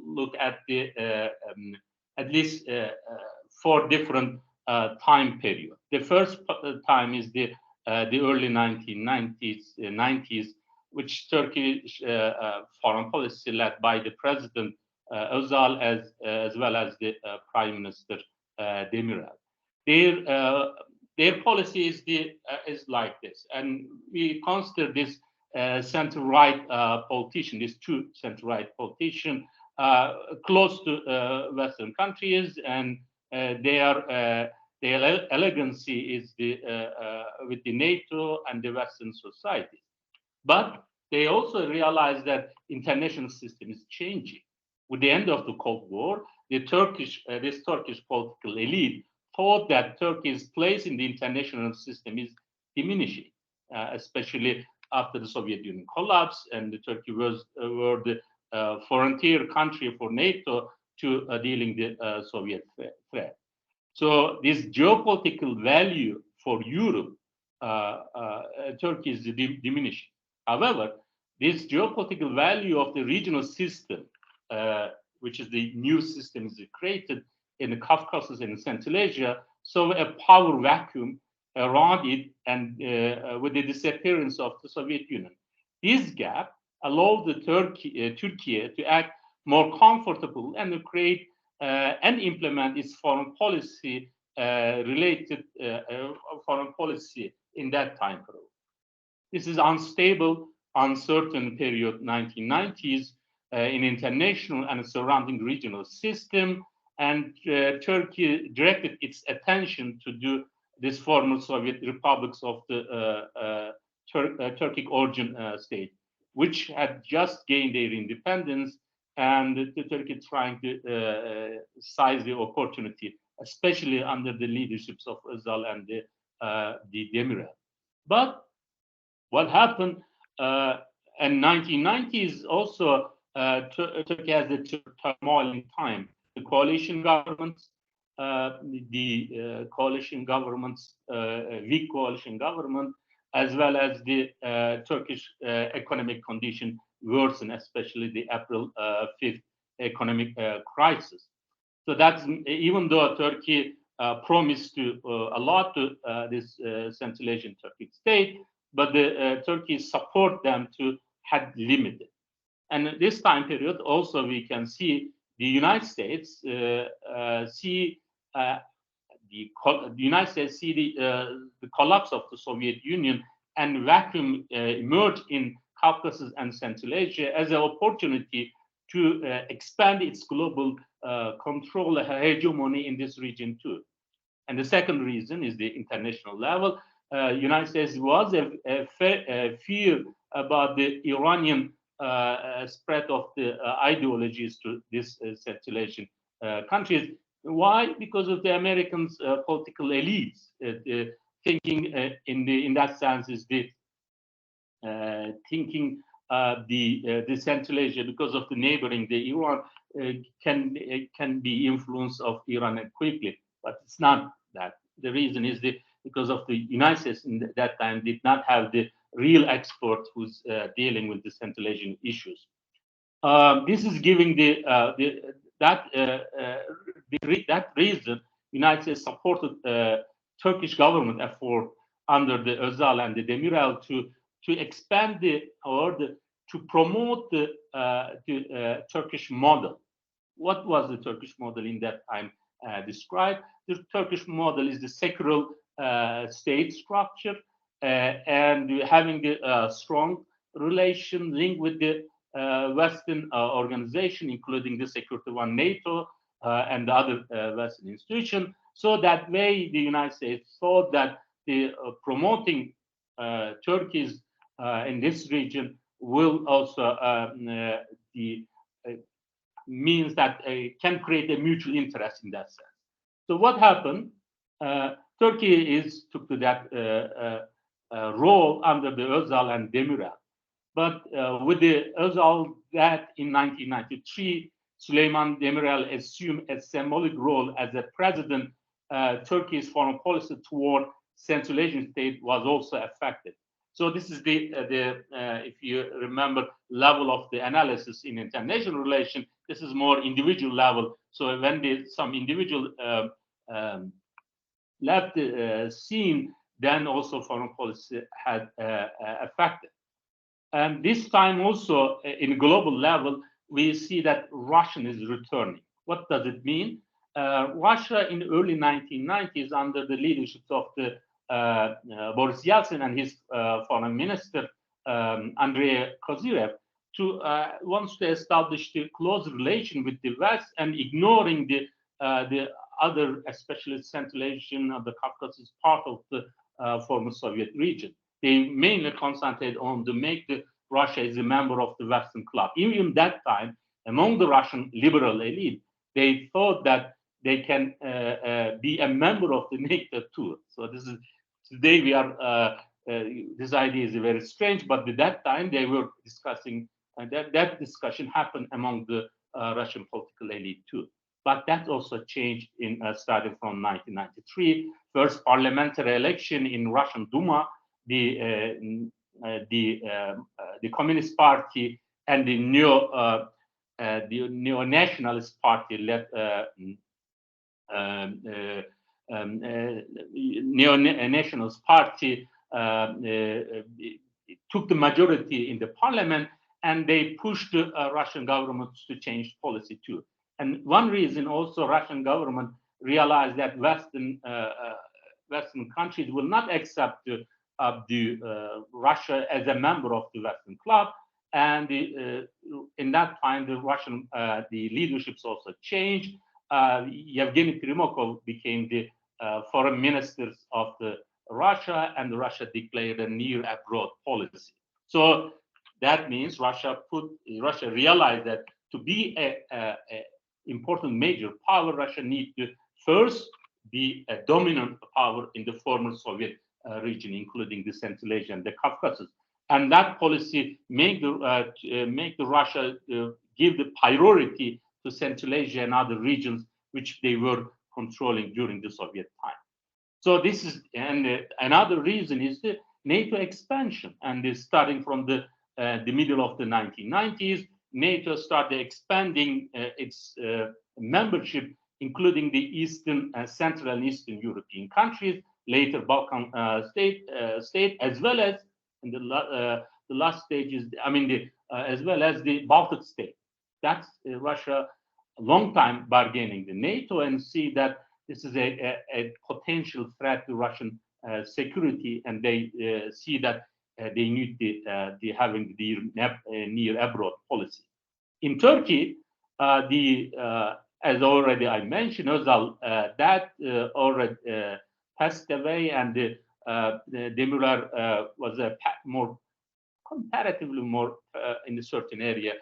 Speaker 2: look at the at least 4 different time period. The first time is the early 1990s, which Turkish foreign policy led by the President Özal as well as the Prime Minister Demirel. Their policy is like this, and we consider this center-right politician, these 2 center-right politicians, close to Western countries, and their elegancy is with the NATO and the Western society. But they also realize that international system is changing. with the end of the Cold War, this Turkish political elite thought that Turkey's place in the international system is diminishing, especially after the Soviet Union collapse, and Turkey were the frontier country for NATO to dealing the Soviet threat. So this geopolitical value for Europe, Turkey is diminishing. However, this geopolitical value of the regional system, which is the new system is created in the Caucasus and Central Asia, saw a power vacuum around it, and with the disappearance of the Soviet Union. This gap allowed the Turkey to act more comfortable and to create and implement its foreign policy related foreign policy in that time period. This is unstable, uncertain period 1990s in international and surrounding regional system, and Turkey directed its attention to do this former Soviet republics of the Turkic origin state, which had just gained their independence, and the Turkey trying to seize the opportunity, especially under the leaderships of Özal and the Demirel. But what happened in 1990s also, Turkey has the turmoil in time. The coalition governments, weak coalition government, as well as the Turkish economic condition worsen, especially the April 5th economic crisis. So that's, even though Turkey promised to a lot to this Central Asian Turkic state, but the Turkey support them to had limited. And this time period also we can see the United States see the collapse of the Soviet Union and vacuum emerge in Caucasus and Central Asia as an opportunity to expand its global control hegemony in this region too. And the second reason is the international level. United States was a fear about the Iranian spread of the ideologies to these Central Asian countries. Why? Because of the Americans' political elites thinking in that sense is the thinking the Central Asia, because of the neighboring, the Iran can be influence of Iran quickly, but it's not that. The reason is because of the United States in that time did not have the real expert who's dealing with the Central Asian issues. This is giving that reason United States supported Turkish government effort under the Özal and the Demirel to expand to promote the Turkish model. What was the Turkish model in that time described? The Turkish model is the secular state structure and having the strong relation link with the Western organization, including the Security One, NATO, and the other Western institutions. So that way, the United States thought that the promoting Turkey's in this region will also means that can create a mutual interest in that sense. So what happened? Turkey took to that role under the Özal and Demirel. But with the Özal that in 1993, Süleyman Demirel assumed a symbolic role as a president, Turkey's foreign policy toward Central Asian state was also affected. So this is the if you remember, level of the analysis in international relation. This is more individual level. So when some individual left the scene, then also foreign policy had affected. And this time also in global level, we see that Russia is returning. What does it mean? Russia in early 1990s, under the leadership of the Boris Yeltsin and his foreign minister Andrei Kozyrev, wants to establish the close relation with the West and ignoring the other, especially Central Asian or the Caucasus part of the former Soviet region. They mainly concentrate on to make Russia as a member of the Western club. Even that time, among the Russian liberal elite, they thought that they can be a member of the NATO too. So this is today we are. This idea is very strange, but at that time they were discussing, and that discussion happened among the Russian political elite too. But that also changed in starting from 1993. First parliamentary election in Russian Duma, the Communist Party and the neo-nationalist party led neo-nationalist party took the majority in the parliament, and they pushed the Russian government to change policy too. And one reason also Russian government realized that Western countries will not accept Russia as a member of the Western club. And in that time, the leaderships also changed. Yevgeny Primakov became the foreign minister of Russia, and Russia declared a near abroad policy. So that means Russia realized that to be a important major power, Russia needs to first be a dominant power in the former Soviet region, including the Central Asia and the Caucasus. And that policy make the Russia give the priority to Central Asia and other regions which they were controlling during the Soviet time. So this is, and another reason is the NATO expansion, and starting from the middle of the 1990s, NATO started expanding its membership, including the Central and Eastern European countries, later Balkan state, as well as in the last stages, as well as the Baltic state. That's Russia a long time bargaining the NATO, and see that this is a potential threat to Russian security, and they see that they need having the near abroad policy. In Turkey, as already I mentioned, Özal, that already passed away, and Demirel was a comparatively more in a certain area.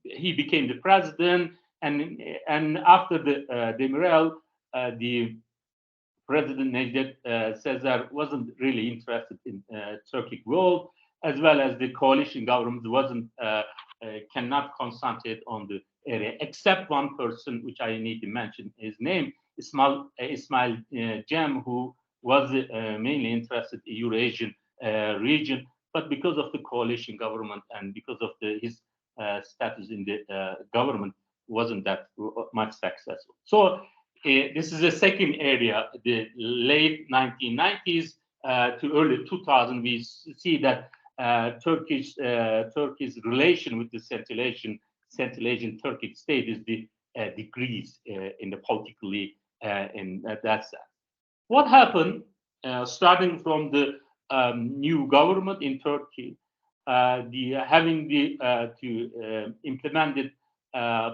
Speaker 2: He became the president, and after the Demirel, the President Necdet Sezer wasn't really interested in Turkic role, as well as the coalition government cannot concentrate on the area, except one person, which I need to mention his name, Ismail Cem, who was mainly interested in Eurasian region, but because of the coalition government and because of his status in the government, wasn't that much successful. So this is the second area, the late 1990s to early 2000, we see that Turkey's relation with the Central Asian Turkic state is the decrease in the politically in that sense. What happened starting from the new government in Turkey, implemented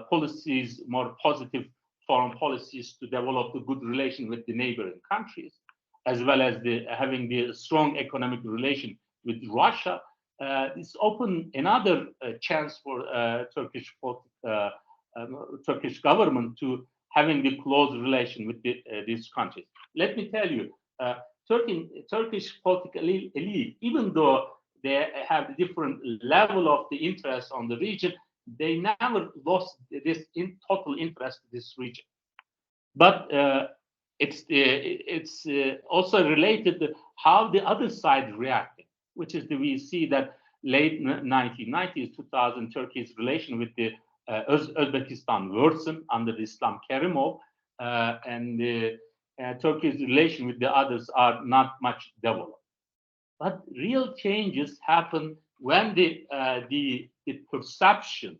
Speaker 2: policies, more positive foreign policies to develop a good relation with the neighboring countries, as well as having the strong economic relation with Russia. This opened another chance for Turkish government to having the close relation with these countries. Let me tell you, Turkish political elite, even though they have different level of the interest on the region, they never lost this total interest in this region. But it's also related to how the other side reacted, which is we see that late 1990s, 2000, Turkey's relation with the Uzbekistan worsened under Islam Karimov, and Turkey's relation with the others are not much developed. But real changes happen when the perception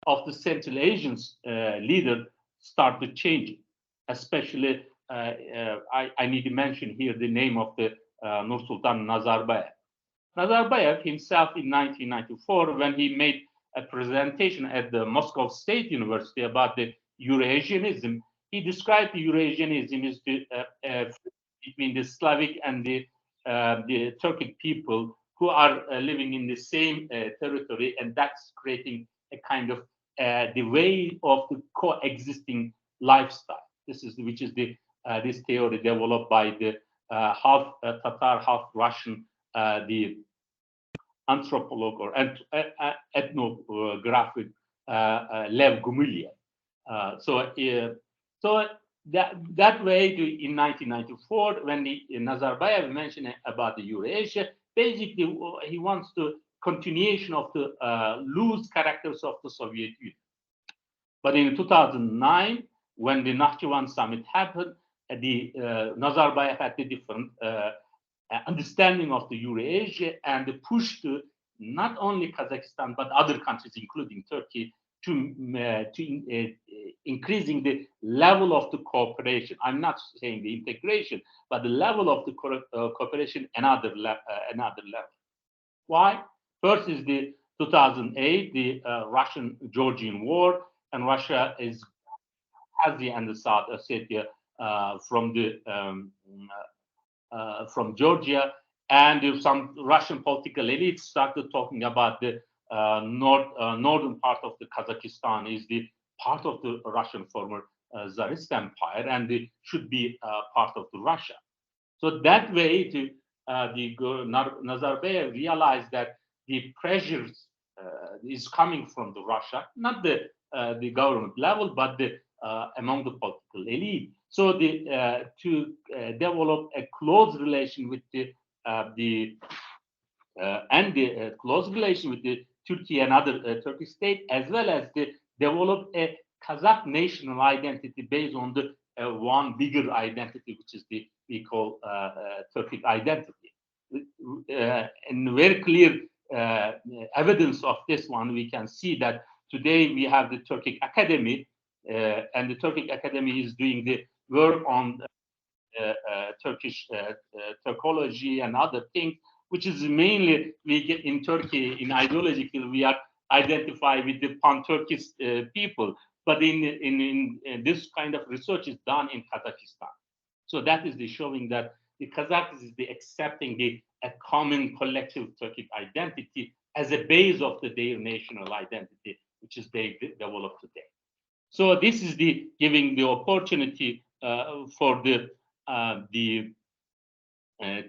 Speaker 2: of the Central Asian leader started changing. Especially, I need to mention here the name of the Nursultan Nazarbayev. Nazarbayev himself in 1994, when he made a presentation at the Moscow State University about the Eurasianism, he described the Eurasianism as between the Slavic and the Turkic people who are living in the same territory, and that's creating a kind of the way of the coexisting lifestyle. This is which is the this theory developed by the half Tatar, half Russian, the anthropologue or ethnographic Lev Gumilyev. So that way, in 1994, when Nazarbayev mentioned about the Eurasia, basically he wants the continuation of the loose characters of the Soviet Union. But in 2009, when the Nakhchivan summit happened, the Nazarbayev had a different understanding of the Eurasia and the push to not only Kazakhstan but other countries, including Turkey, to increasing the level of the cooperation. I'm not saying the integration, but the level of the cooperation another level. Why? First is the 2008, the Russian-Georgian war, and Russia has the South Ossetia from Georgia, and some Russian political elites started talking about the northern part of the Kazakhstan is the part of the Russian former Tsarist Empire, and it should be part of the Russia. So that way, the Nazarbayev realized that the pressures is coming from the Russia, not the government level, but the among the political elite. So to develop a close relation with the close relation with the Turkey and other Turkish state, as well as to develop a Kazakh national identity based on the one bigger identity, which is we call Turkic identity. And very clear evidence of this one, we can see that today we have the Turkic Academy, and the Turkic Academy is doing the work on Turkish Turkology and other things, which is mainly we get in Turkey in ideological we are identified with the pan-Turkish people, but in this kind of research is done in Kazakhstan. So that is the showing that the Kazakhs is the accepting a common collective Turkic identity as a base of their national identity, which is they developed today. So this is the giving the opportunity for the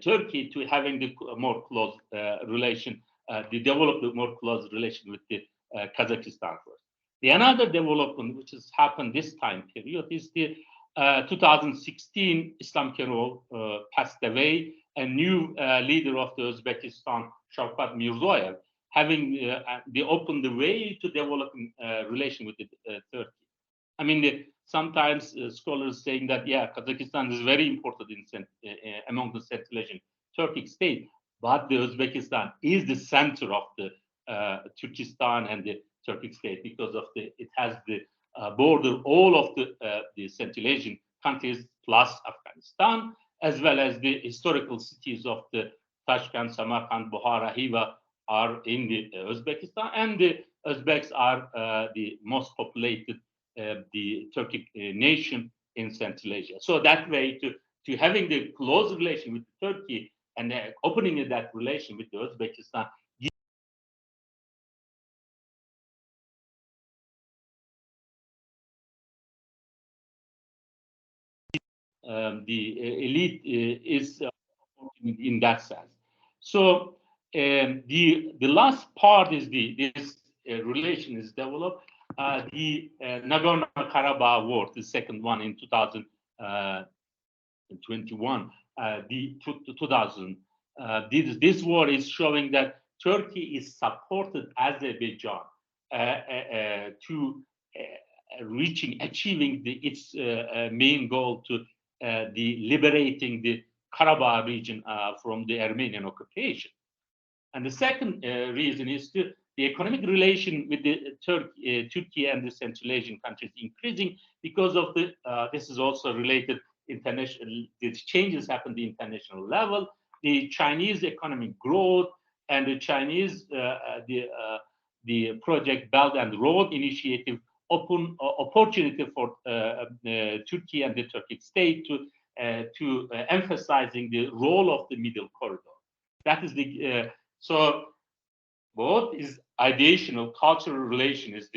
Speaker 2: Turkey to having the more close relation, the develop the more close relation with the Kazakhstan first. The another development which has happened this time period is the 2016 Islam Kirov passed away. A new leader of the Uzbekistan, Shavkat Mirziyoyev, having opened the way to developing relation with the Turkey. I mean, sometimes scholars saying that Kazakhstan is very important among the Central Asian Turkic state, but the Uzbekistan is the center of the Turkestan and the Turkic state because of it has the border all of the Central Asian countries plus Afghanistan, as well as the historical cities of the Tashkent, Samarkand, Bukhara, Hiva are in the Uzbekistan, and the Uzbeks are the most populated the Turkic nation in Central Asia. So that way, to having the close relation with Turkey and opening that relation with the Uzbekistan, the elite is in that sense. So the last part is this relation is developed. The Nagorno-Karabakh war, the second one in 2021, this war is showing that Turkey is supported Azerbaijan to achieving its main goal to liberating the Karabakh region from the Armenian occupation. And the second reason is the economic relation with the Turkey and the Central Asian countries increasing because of this is also related international, the changes happen at the international level, the Chinese economic growth and the Chinese, the Project Belt and Road Initiative open opportunity for Turkey and the Turkic state to emphasizing the role of the middle corridor. That is the so Both is ideational, cultural relation is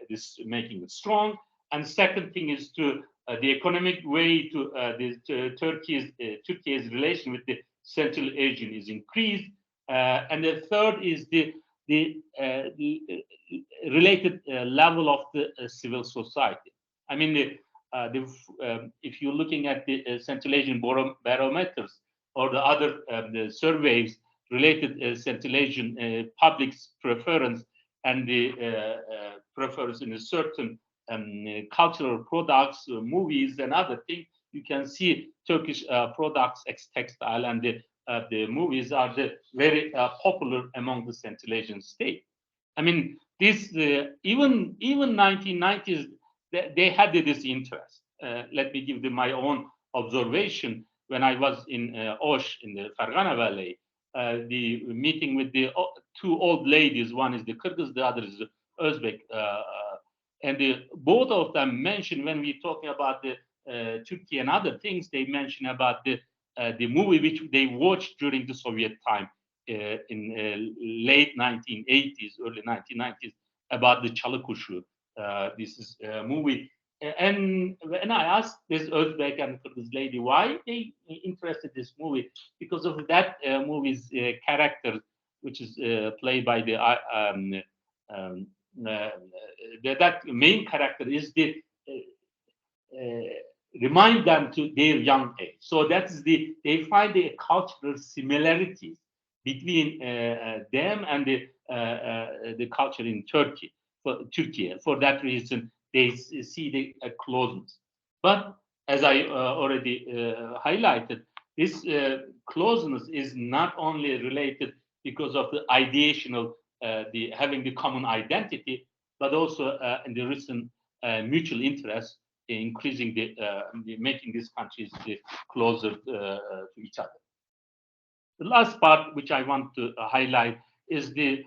Speaker 2: this making it strong, and second thing is to the economic way to Turkey's relation with the Central Asian is increased, and the third is the related level of the civil society. I mean, if you're looking at the Central Asian barometers or the other the surveys related Central Asian public's preference and the preference in a certain cultural products, movies, and other things, you can see Turkish products, textile, and the movies are very popular among the Central Asian states. I mean, this even 1990s they had this interest. Let me give my own observation. When I was in Osh in the Fergana Valley, the meeting with the two old ladies, one is the Kyrgyz, the other is the Uzbek, and both of them mentioned when we talking about the Turkey and other things, they mention about the movie which they watched during the Soviet time in late 1980s, early 1990s, about the Challanges. This is a movie. And when I asked this Uzbek and Kyrgyz lady why they interested in this movie, because of that movie's character, which is played by the that main character is the remind them to their young age. So that's they find the cultural similarities between them and the culture in Turkey. For that reason, they see the closeness. But as I already highlighted, this closeness is not only related because of the ideational, the having the common identity, but also in the recent mutual interest in increasing making these countries closer to each other. The last part which I want to highlight is the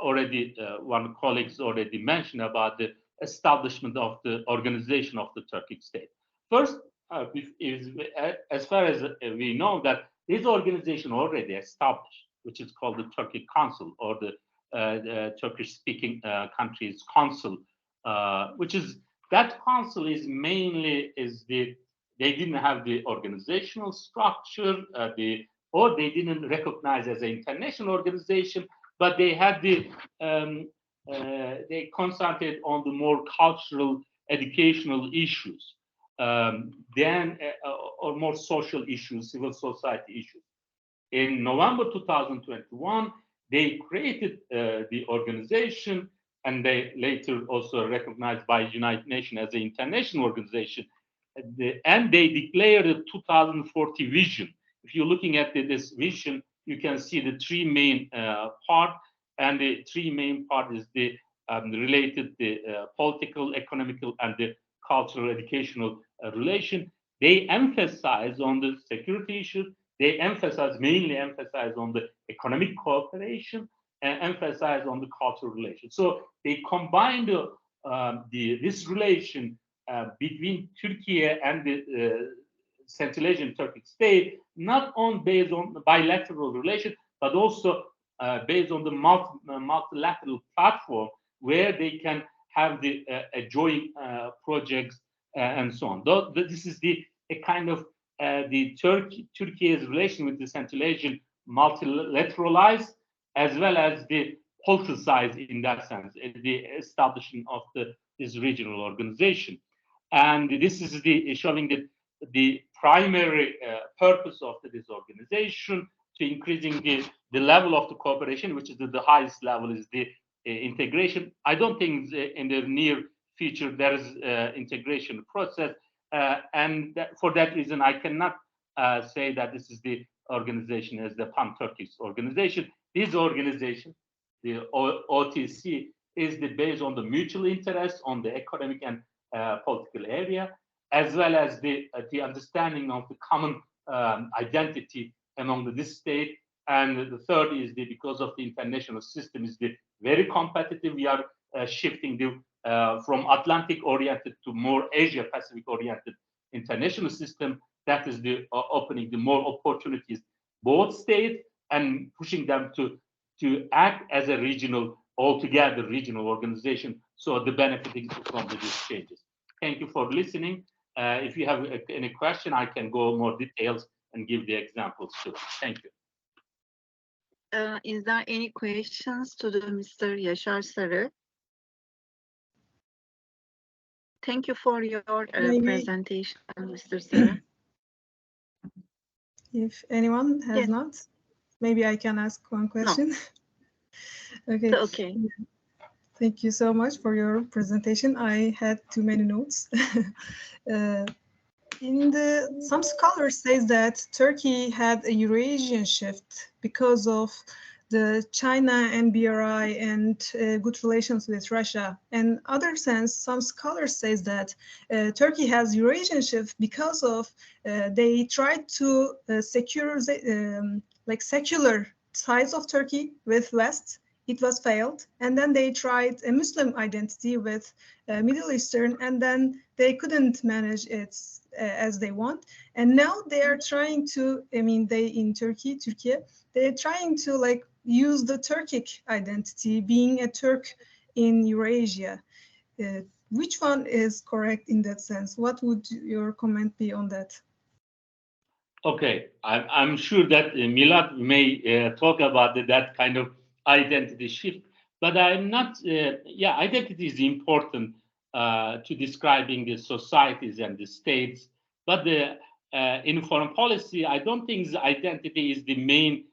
Speaker 2: already one colleagues already mentioned about the establishment of the organization of the Turkic state. First, as far as we know that this organization already established, which is called the Turkic Council or the Turkish-speaking countries council, which is that council is mainly they didn't have the organizational structure, or they didn't recognize as an international organization, but they had they concentrated on the more cultural, educational issues, or more social issues, civil society issues. In November 2021, they created the organization, and they later also recognized by United Nations as an international organization. And they declared a 2040 vision. If you're looking at this vision, you can see the three main part, and the three main part is the related the political, economical, and the cultural, educational relation. They emphasize on the security issues. They mainly emphasize on the economic cooperation and emphasize on the cultural relations. So they combine this relation between Turkey and the Central Asian Turkic state, not based on the bilateral relation, but also based on the multilateral platform where they can have the joint projects and so on. This is a kind of the Turkey's relation with the Central Asian multilateralized, as well as the politicized in that sense, the establishment of this regional organization. And this is showing that the primary purpose of this organization to increasing the level of the cooperation, which is the highest level, is the integration. I don't think in the near future there is integration process, and for that reason I cannot say that this is the organization as the pan-Turkish organization. This organization, the OTC, is based on the mutual interest on the economic and political area, as well as the understanding of the common identity among this state. And the third is because of the international system is very competitive. We are shifting from Atlantic-oriented to more Asia-Pacific-oriented international system. That is opening the more opportunities both states and pushing them to to act as a altogether regional organization, so the benefiting from these changes. Thank you for listening. If you have any question, I can go more details and give the examples too. Thank you.
Speaker 1: Is there any questions to the Mr. Yaşar Sarı? Thank you for your presentation, Mr. Sarı.
Speaker 3: If anyone has
Speaker 1: Yes.
Speaker 3: not, maybe I can ask one question.
Speaker 1: No.
Speaker 3: Okay.
Speaker 1: Okay.
Speaker 3: Thank you so much for your presentation. I had too many notes. Some scholars say that Turkey had a Eurasian shift because of the China and BRI and good relations with Russia. And other sense, some scholars say that Turkey has Eurasian shift because of they tried to secure like secular ties of Turkey with West. It was failed, and then they tried a Muslim identity with Middle Eastern, and then they couldn't manage it as they want. And now they are trying to, they in Turkey, they're trying to like use the Turkic identity, being a Turk in Eurasia. Which one is correct in that sense? What would your comment be on that?
Speaker 2: Okay, I'm sure that Milad may talk about that kind of identity shift, but I'm not. Yeah, identity is important to describing the societies and the states, but in foreign policy, I don't think the identity is the main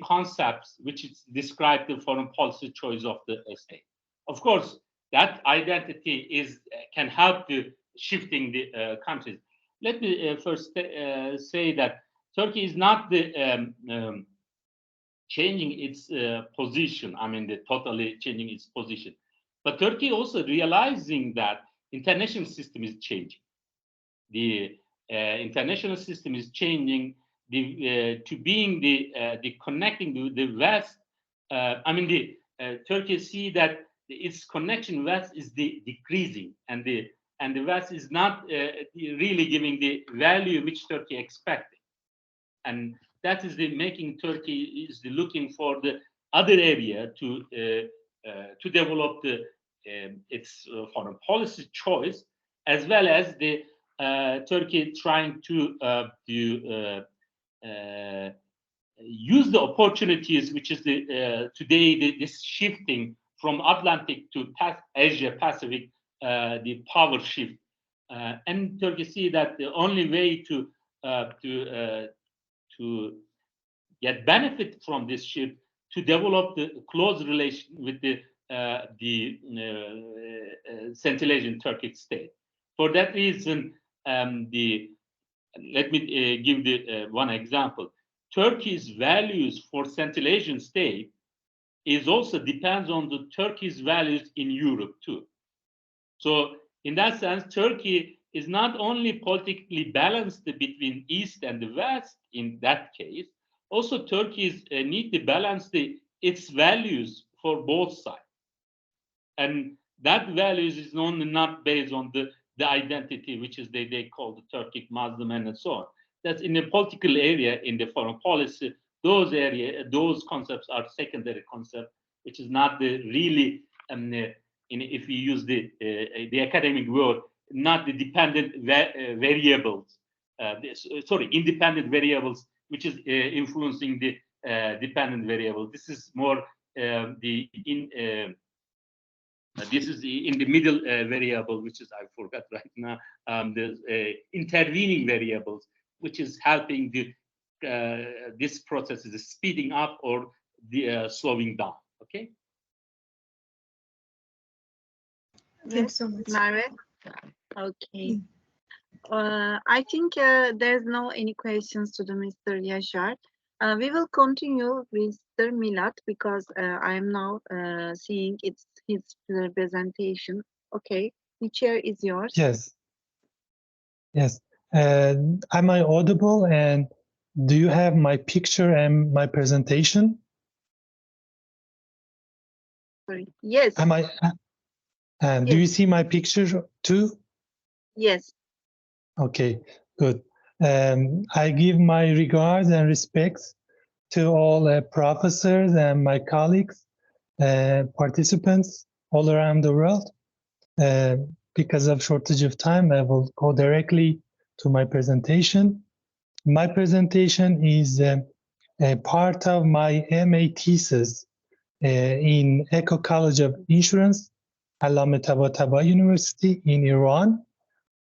Speaker 2: concepts which is describe the foreign policy choice of the state. Of course, that identity can help to shifting the countries. Let me first say that Turkey is not changing its position. Totally changing its position. But Turkey also realizing that international system is changing. The international system is changing to being the connecting to the West. Turkey see that its connection West is decreasing, and the West is not really giving the value which Turkey expected, and that is the making Turkey is looking for the other area to develop its foreign policy choice, as well as the Turkey trying to use the opportunities which is today this shifting from Atlantic to Asia Pacific, the power shift, and Turkey see that the only way to get benefit from this shift to develop the close relation with the Central Asian Turkic state. For that reason, let me give the one example. Turkey's values for Central Asian state is also depends on the Turkey's values in Europe too. So in that sense, Turkey is not only politically balanced between East and the West in that case, also Turkey need to balance its values for both sides. And that values is only not based on the identity, which is they call the Turkic Muslim and so on. That's in the political area, in the foreign policy, those concepts are secondary concepts, which is not the really, if we use the academic word, not the dependent variables. Independent variables, which is influencing the dependent variable. This is more this is in the middle variable, which is I forgot right now. There's intervening variables, which is helping this process is speeding up or slowing down. Okay.
Speaker 3: Thanks so much.
Speaker 1: Merve? Okay. I think there's no any questions to the Mr. Yaşar. We will continue with Mr. Milad because I am now seeing his presentation. Okay, the chair is yours.
Speaker 6: Yes. Yes. Am I audible? And do you have my picture and my presentation?
Speaker 1: Sorry. Yes.
Speaker 6: Am I? Do you see my picture too?
Speaker 1: Yes.
Speaker 6: Okay, good. I give my regards and respects to all professors and my colleagues, participants all around the world. Because of shortage of time, I will go directly to my presentation. My presentation is a part of my MA thesis in Eco College of Insurance, Allame Tabatabai University in Iran.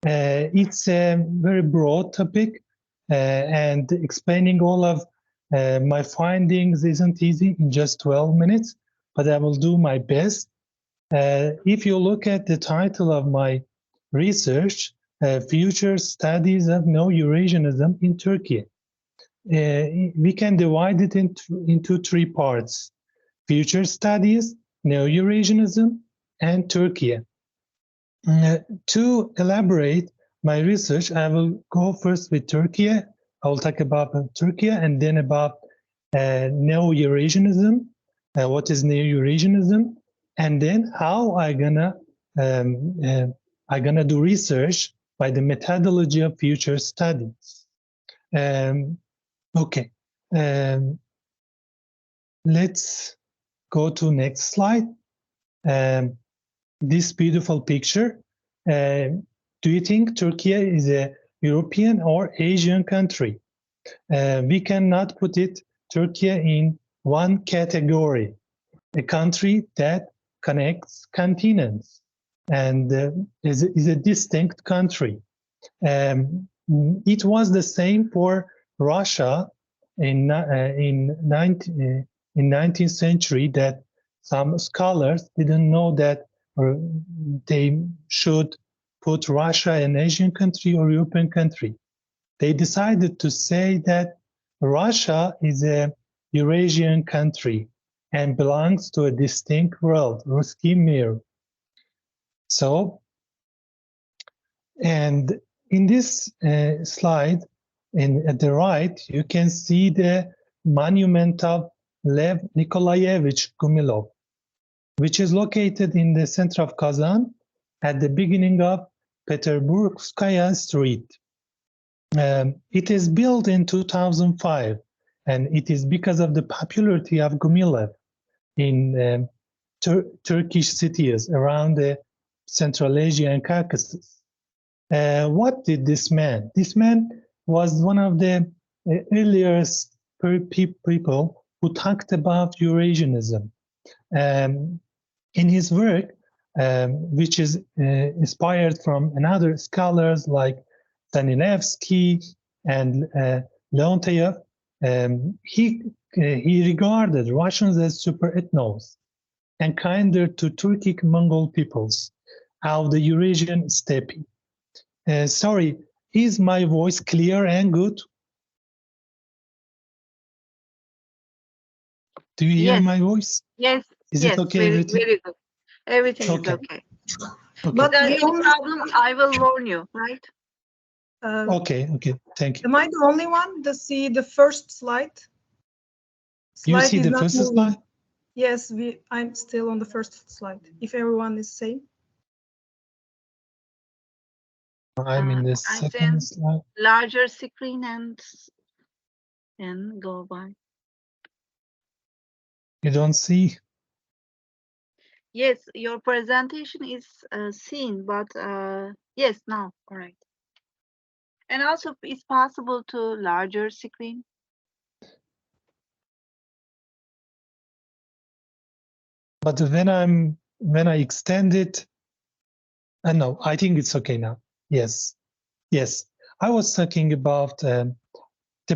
Speaker 6: It's a very broad topic, and explaining all of my findings isn't easy in just 12 minutes, but I will do my best. If you look at the title of my research, Future Studies of Neo-Eurasianism in Turkey, we can divide it into three parts: Future Studies, Neo-Eurasianism, and Turkey. To elaborate my research, I will go first with Turkey. I will talk about Turkey and then about Neo-Eurasianism, what is Neo-Eurasianism, and then how I gonna do research by the methodology of future studies. Okay, let's go to next slide. This beautiful picture. Do you think Turkey is a European or Asian country? We cannot put Turkey in one category, a country that connects continents and is a distinct country. It was the same for Russia in 19th century, that some scholars didn't know that they should put Russia an Asian country or European country. They decided to say that Russia is a Eurasian country and belongs to a distinct world, Ruski Mir. So, and in this slide, at the right, you can see the monument of Lev Nikolaevich Gumilov, which is located in the center of Kazan at the beginning of Peterburgskaya Street. It is built in 2005, and it is because of the popularity of Gumilev in Turkish cities around the Central Asia and Caucasus. What did this man? This man was one of the earliest people who talked about Eurasianism. In his work, which is inspired from another scholars like Danilevsky and Leonteyev, he regarded Russians as super ethnos and kinder to Turkic Mongol peoples of the Eurasian steppe. Sorry, is my voice clear and good? Do you hear my voice?
Speaker 1: Yes.
Speaker 6: Is
Speaker 1: yes,
Speaker 6: it okay?
Speaker 1: Very,
Speaker 6: Everything?
Speaker 1: very good. Everything
Speaker 6: Okay.
Speaker 1: is okay.
Speaker 6: Okay.
Speaker 1: But there is a problem, I will warn you, right?
Speaker 6: Okay. Thank you.
Speaker 3: Am I the only one to see the first slide?
Speaker 6: You see the first slide?
Speaker 3: Yes, I'm still on the first slide. If everyone is same.
Speaker 6: I'm in the second slide.
Speaker 1: Larger screen and go by.
Speaker 6: You don't see?
Speaker 1: Yes, your presentation is seen, but yes, now, all right. And also, it's possible to larger screen.
Speaker 6: But when I extend it, no, I think it's okay now. Yes. I was talking about the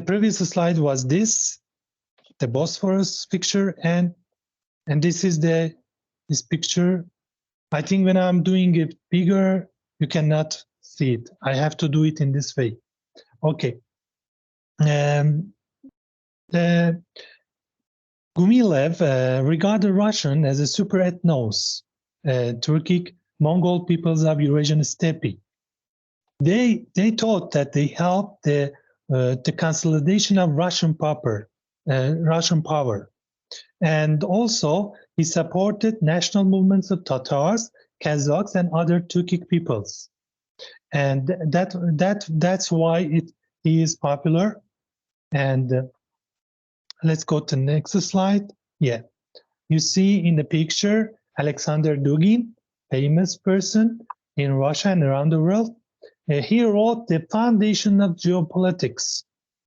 Speaker 6: previous slide was this, the Bosphorus picture, and this is this picture. I think when I'm doing it bigger, you cannot see it. I have to do it in this way. Okay. Gumilev regarded Russian as a super ethnos, Turkic Mongol peoples of Eurasian steppe. They thought that they helped the consolidation of Russian power, and also he supported national movements of Tatars, Kazakhs, and other Turkic peoples, and that's why he is popular. And let's go to the next slide. Yeah, you see in the picture Alexander Dugin, famous person in Russia and around the world. He wrote The Foundation of Geopolitics,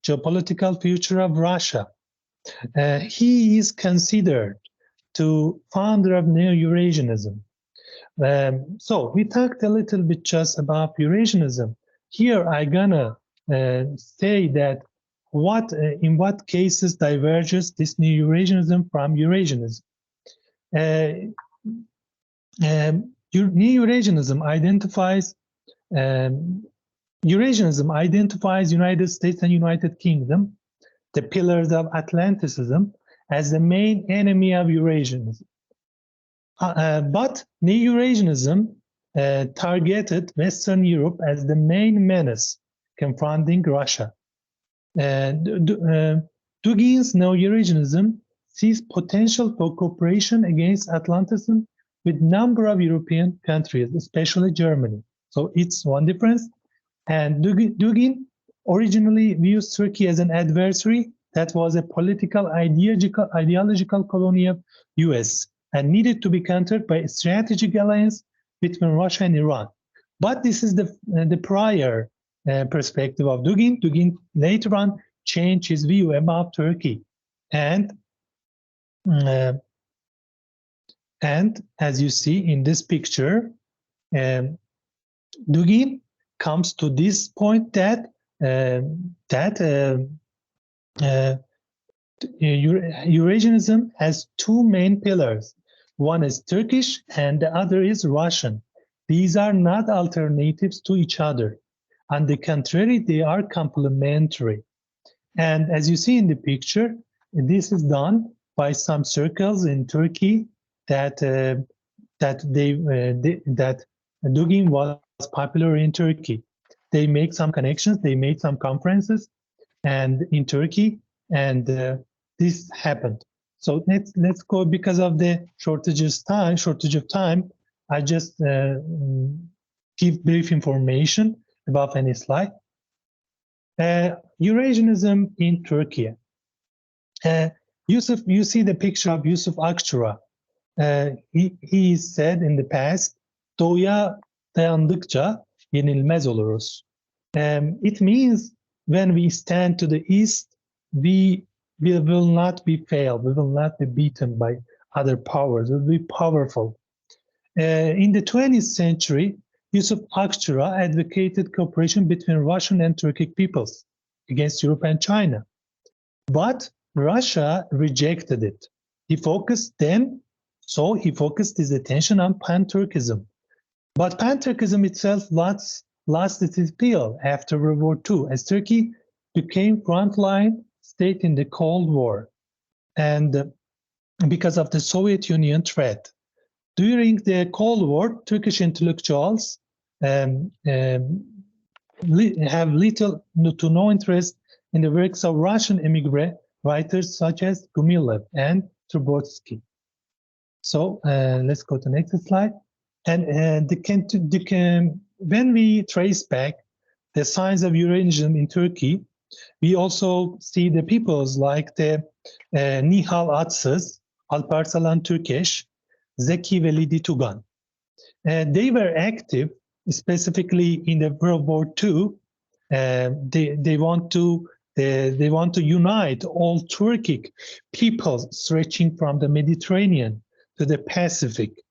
Speaker 6: Geopolitical Future of Russia. He is considered the founder of Neo-Eurasianism. So we talked a little bit just about Eurasianism. Here I'm gonna say that in what cases diverges this Neo-Eurasianism from Eurasianism. Neo-Eurasianism identifies United States and United Kingdom, the pillars of Atlanticism, as the main enemy of Eurasianism. But Neo-Eurasianism targeted Western Europe as the main menace confronting Russia. Dugin's Neo-Eurasianism sees potential for cooperation against Atlanticism with number of European countries, especially Germany. So it's one difference. And Dugin originally views Turkey as an adversary that was a political, ideological colony of US and needed to be countered by a strategic alliance between Russia and Iran. But this is the prior perspective of Dugin. Dugin later on changed his view about Turkey. And as you see in this picture, Dugin comes to this point that Eurasianism has two main pillars. One is Turkish and the other is Russian. These are not alternatives to each other. On the contrary, they are complementary. And as you see in the picture, this is done by some circles in Turkey that Dugin was popular in Turkey. They make some connections, they made some conferences and in Turkey, and this happened. So let's go, because of the shortage of time, I just give brief information about any slide. Eurasianism in Turkey. Yusuf, you see the picture of Yusuf Akçura. He said in the past, "Doğuya dayandıkça yenilmez oluruz." It means when we stand to the east, we will not be failed. We will not be beaten by other powers. We will be powerful. In the 20th century, Yusuf Akçura advocated cooperation between Russian and Turkic peoples against Europe and China. But Russia rejected it. He focused his attention on Pan-Turkism. But Pan-Turkism itself lost its appeal after World War II, as Turkey became frontline state in the Cold War, and because of the Soviet Union threat. During the Cold War, Turkish intellectuals have little to no interest in the works of Russian immigrant writers such as Gumilev and Trubotsky. So let's go to the next slide. And when we trace back the signs of Eurasianism in Turkey, we also see the peoples like the Nihal Atsız, Alparslan Türkeş, Zeki ve Lidi Tugan. They were active, specifically in the World War II. They want to unite all Turkic peoples stretching from the Mediterranean to the Pacific.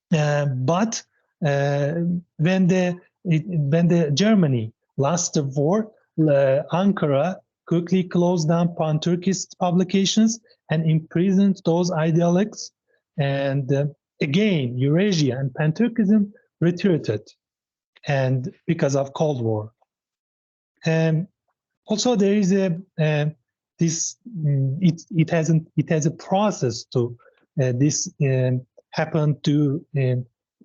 Speaker 6: But when the Germany lost the war, Ankara quickly closed down Pan-Turkish publications and imprisoned those ideologues. And again, Eurasia and Pan-Turkism retreated, and because of Cold War. Also, there is it has a process to this happened to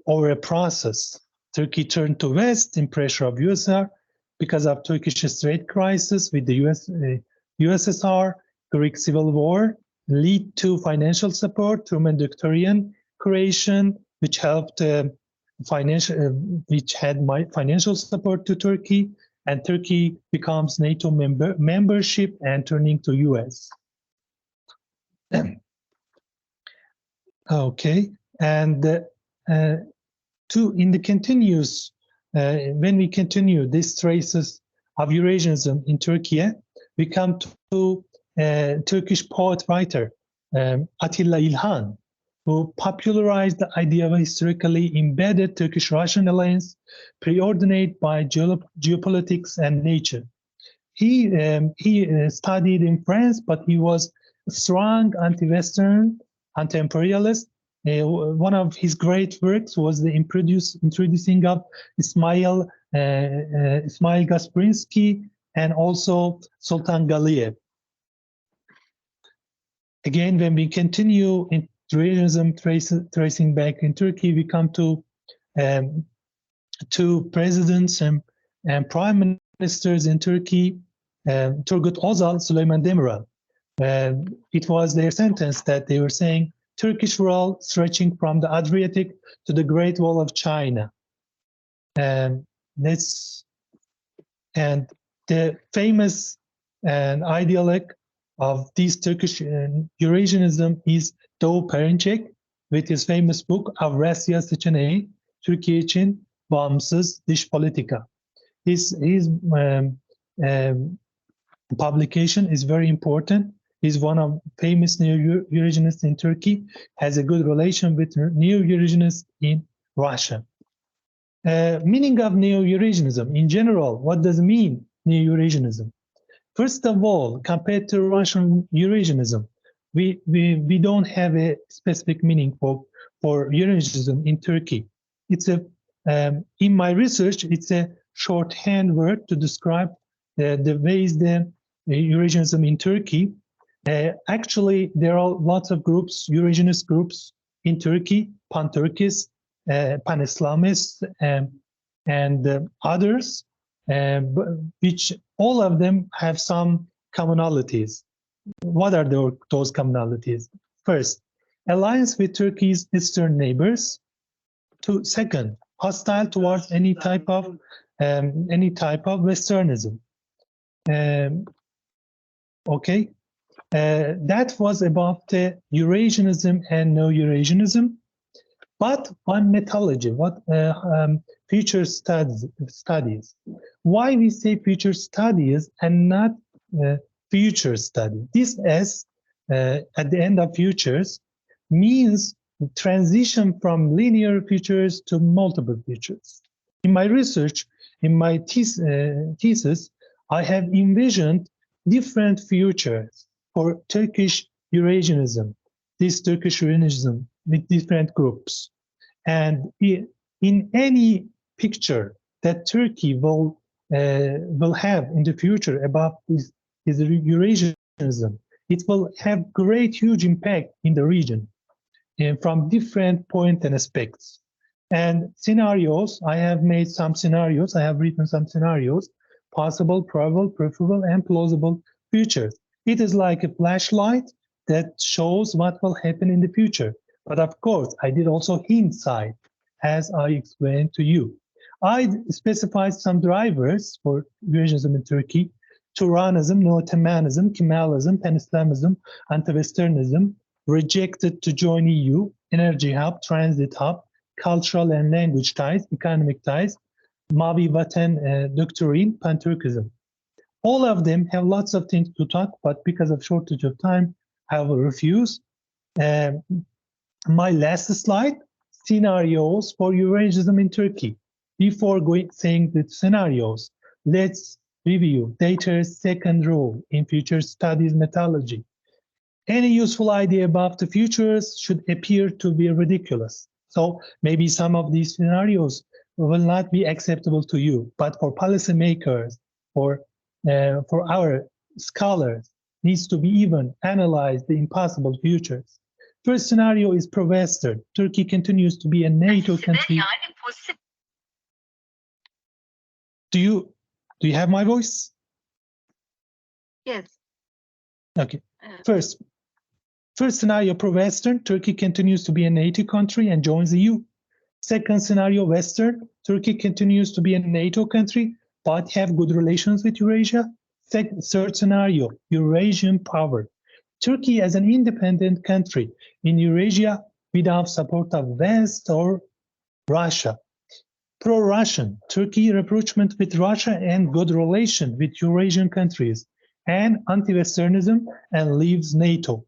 Speaker 6: over a process. Turkey turned to West in pressure of USSR because of Turkish trade crisis with the USSR. Greek Civil War lead to financial support through Mediterranean creation, which helped which had financial support to Turkey, and Turkey becomes NATO membership and turning to US. Okay, and in the continuous, when we continue these traces of Eurasianism in Turkey, we come to Turkish poet writer Atilla İlhan, who popularized the idea of a historically embedded Turkish-Russian alliance preordinate by geopolitics and nature. He studied in France, but he was a strong anti-Western, anti-imperialist. One of his great works was the introducing of Ismail Gasparinsky and also Sultan Galiyev. Again, when we continue in Eurasianism tracing back in Turkey, we come to presidents and prime ministers in Turkey, Turgut Özal, Süleyman Demirel. It was their sentence that they were saying Turkish rule stretching from the Adriatic to the Great Wall of China. And the famous ideologue of this Turkish Eurasianism is Doğu Perinçek with his famous book Avrasya Seçeneği, Türkiye için Bağımsız Dış Politika. His publication is very important. He's one of famous neo-Eurasianists in Turkey, has a good relation with neo-Eurasianists in Russia. Meaning of neo-Eurasianism in general, what does it mean, neo-Eurasianism? First of all, compared to Russian Eurasianism, we don't have a specific meaning for Eurasianism in Turkey. It's in my research, it's a shorthand word to describe the ways the Eurasianism in Turkey. Actually, there are lots of groups, Eurasianist groups in Turkey, pan-Turkists, pan-Islamists, and others, which all of them have some commonalities. What are those commonalities? First, alliance with Turkey's eastern neighbors. Second, hostile towards any type of Westernism. Okay, that was about the Eurasianism and no-Eurasianism. But one methodology, what future studies. Why we say future studies and not future study? This S at the end of futures means transition from linear futures to multiple futures. In my research, in my thesis, I have envisioned different futures for Turkish Eurasianism, this Turkish Eurasianism with different groups. And in any picture that Turkey will have in the future about his Eurasianism, it will have great, huge impact in the region from different points and aspects. And scenarios, I have made some scenarios, I have written some scenarios, possible, probable, preferable, and plausible futures. It is like a flashlight that shows what will happen in the future. But of course, I did also hindsight, as I explained to you. I specified some drivers for Eurasianism in Turkey: Turanism, Neo-Ottomanism, Kemalism, Pan-Islamism, Anti-Westernism, rejected to join EU, energy hub, transit hub, cultural and language ties, economic ties, Mavi Vatan doctrine, Pan-Turkism. All of them have lots of things to talk, but because of shortage of time, I will refuse. My last slide, scenarios for Eurasianism in Turkey. Before saying the scenarios, let's review Data's second rule in future studies methodology. Any useful idea about the futures should appear to be ridiculous. So maybe some of these scenarios will not be acceptable to you, but for policymakers, for our scholars, needs to be even analyzed the impossible futures. First scenario is pro-Western. Turkey continues to be a NATO country. Do you have my voice?
Speaker 1: Yes.
Speaker 6: Okay. First scenario, pro-Western, Turkey continues to be a NATO country and joins the EU. Second scenario, Western, Turkey continues to be a NATO country, but have good relations with Eurasia. Third scenario, Eurasian power. Turkey as an independent country in Eurasia without support of West or Russia. Pro-Russian, Turkey rapprochement with Russia and good relation with Eurasian countries, and anti-Westernism and leaves NATO.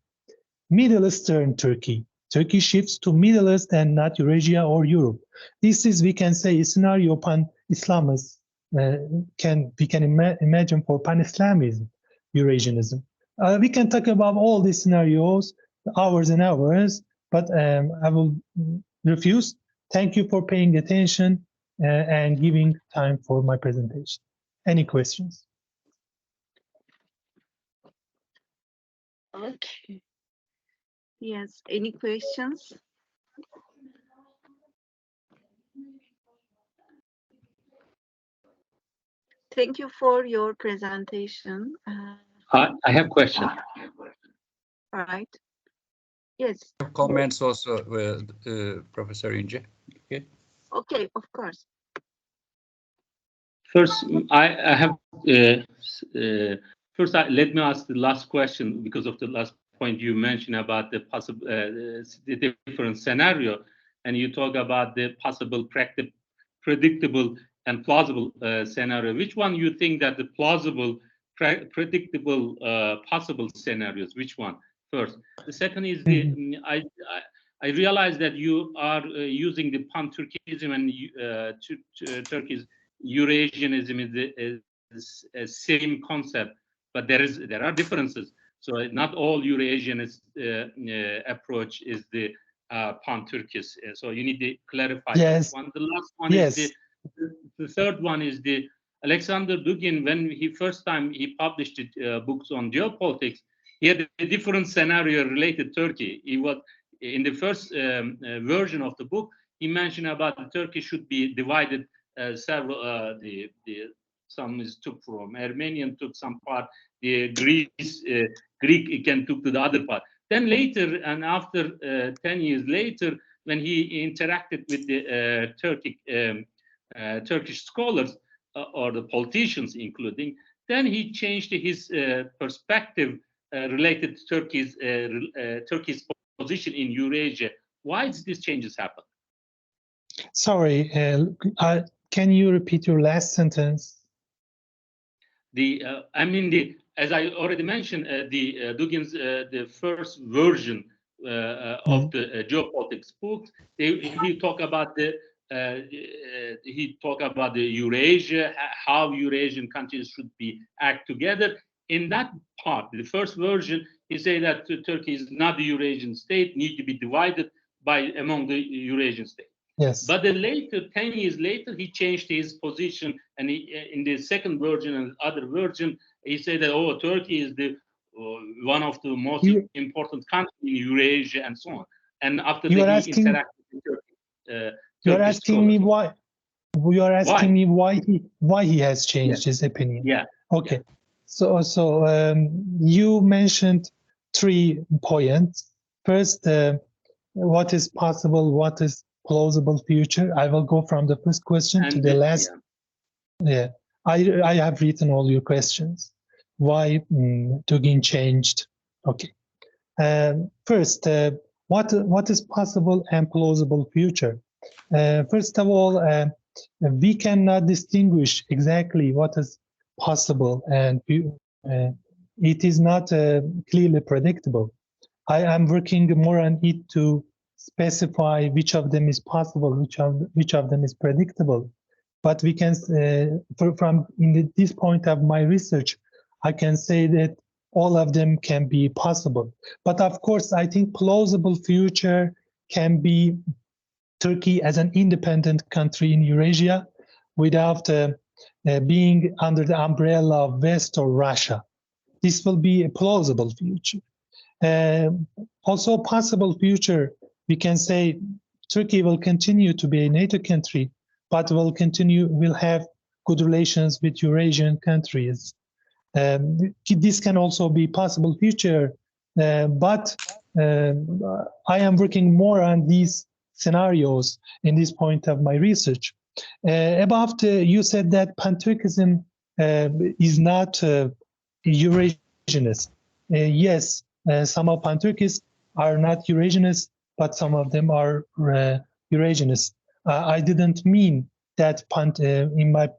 Speaker 6: Middle Eastern Turkey, Turkey shifts to Middle East and not Eurasia or Europe. This is, we can say, a scenario pan-Islamism, we can imagine for pan-Islamism, Eurasianism. We can talk about all these scenarios, hours and hours, but I will refuse. Thank you for paying attention and giving time for my presentation. Any questions?
Speaker 1: Okay. Yes, any questions? Thank you for your presentation.
Speaker 2: I have a question.
Speaker 1: All right. Yes.
Speaker 5: Comments also, Professor Ince. Okay.
Speaker 1: Okay, of course.
Speaker 2: First, I have. First, let me ask the last question because of the last point you mentioned about the possible, the different scenario, and you talk about the possible, predictable, and plausible scenario. Which one you think that the plausible, predictable, possible scenarios? Which one first? The second is the I realize that you are using the pan-Turkism and Turkey's Eurasianism is the same concept, but there are differences. So not all Eurasianist approach is the pan-Turkish. So you need to clarify
Speaker 6: yes.
Speaker 2: this one. The last one
Speaker 6: yes.
Speaker 2: is the third one is the Alexander Dugin. When he first time he published books on geopolitics, he had a different scenario related to Turkey. He was in the first version of the book. He mentioned about the Turkey should be divided. Several some is took from Armenian, took some part. The Greek can took to the other part. Then later, and after 10 years later, when he interacted with the Turkish scholars or the politicians, including, then he changed his perspective related to Turkey's position in Eurasia. Why did these changes happen?
Speaker 6: Sorry, can you repeat your last sentence?
Speaker 2: As I already mentioned, the Dugin's the first version of the geopolitics book. He talk about the Eurasia, how Eurasian countries should act together. In that part, the first version, he say that Turkey is not the Eurasian state, need to be divided among the Eurasian states.
Speaker 6: Yes.
Speaker 2: But then later, 10 years later, he changed his position, and in the second version and other version, he said that Turkey is the one of the most important countries in Eurasia and so on. And after that, he interacted with Turkey.
Speaker 6: You are asking me why? You are asking me why he has changed his opinion?
Speaker 2: Yeah.
Speaker 6: Okay. Yeah. So you mentioned 3 points. First, what is possible? What is plausible future? I will go from the first question to the last. Yeah. I have written all your questions. Why Dugin changed? Okay. First, what is possible and plausible future? First of all, we cannot distinguish exactly what is possible, and it is not clearly predictable. I am working more on it to specify which of them is possible, which of them is predictable. But we can, from this point of my research, I can say that all of them can be possible. But of course, I think plausible future can be Turkey as an independent country in Eurasia without being under the umbrella of West or Russia. This will be a plausible future. Also possible future, we can say Turkey will continue to be a NATO country, but will have good relations with Eurasian countries. This can also be possible future, but I am working more on these scenarios in this point of my research. You said that Pan-Turkism is not Eurasianist. Yes, some of Pan-Turkists are not Eurasianists, but some of them are Eurasianists. I didn't mean that in my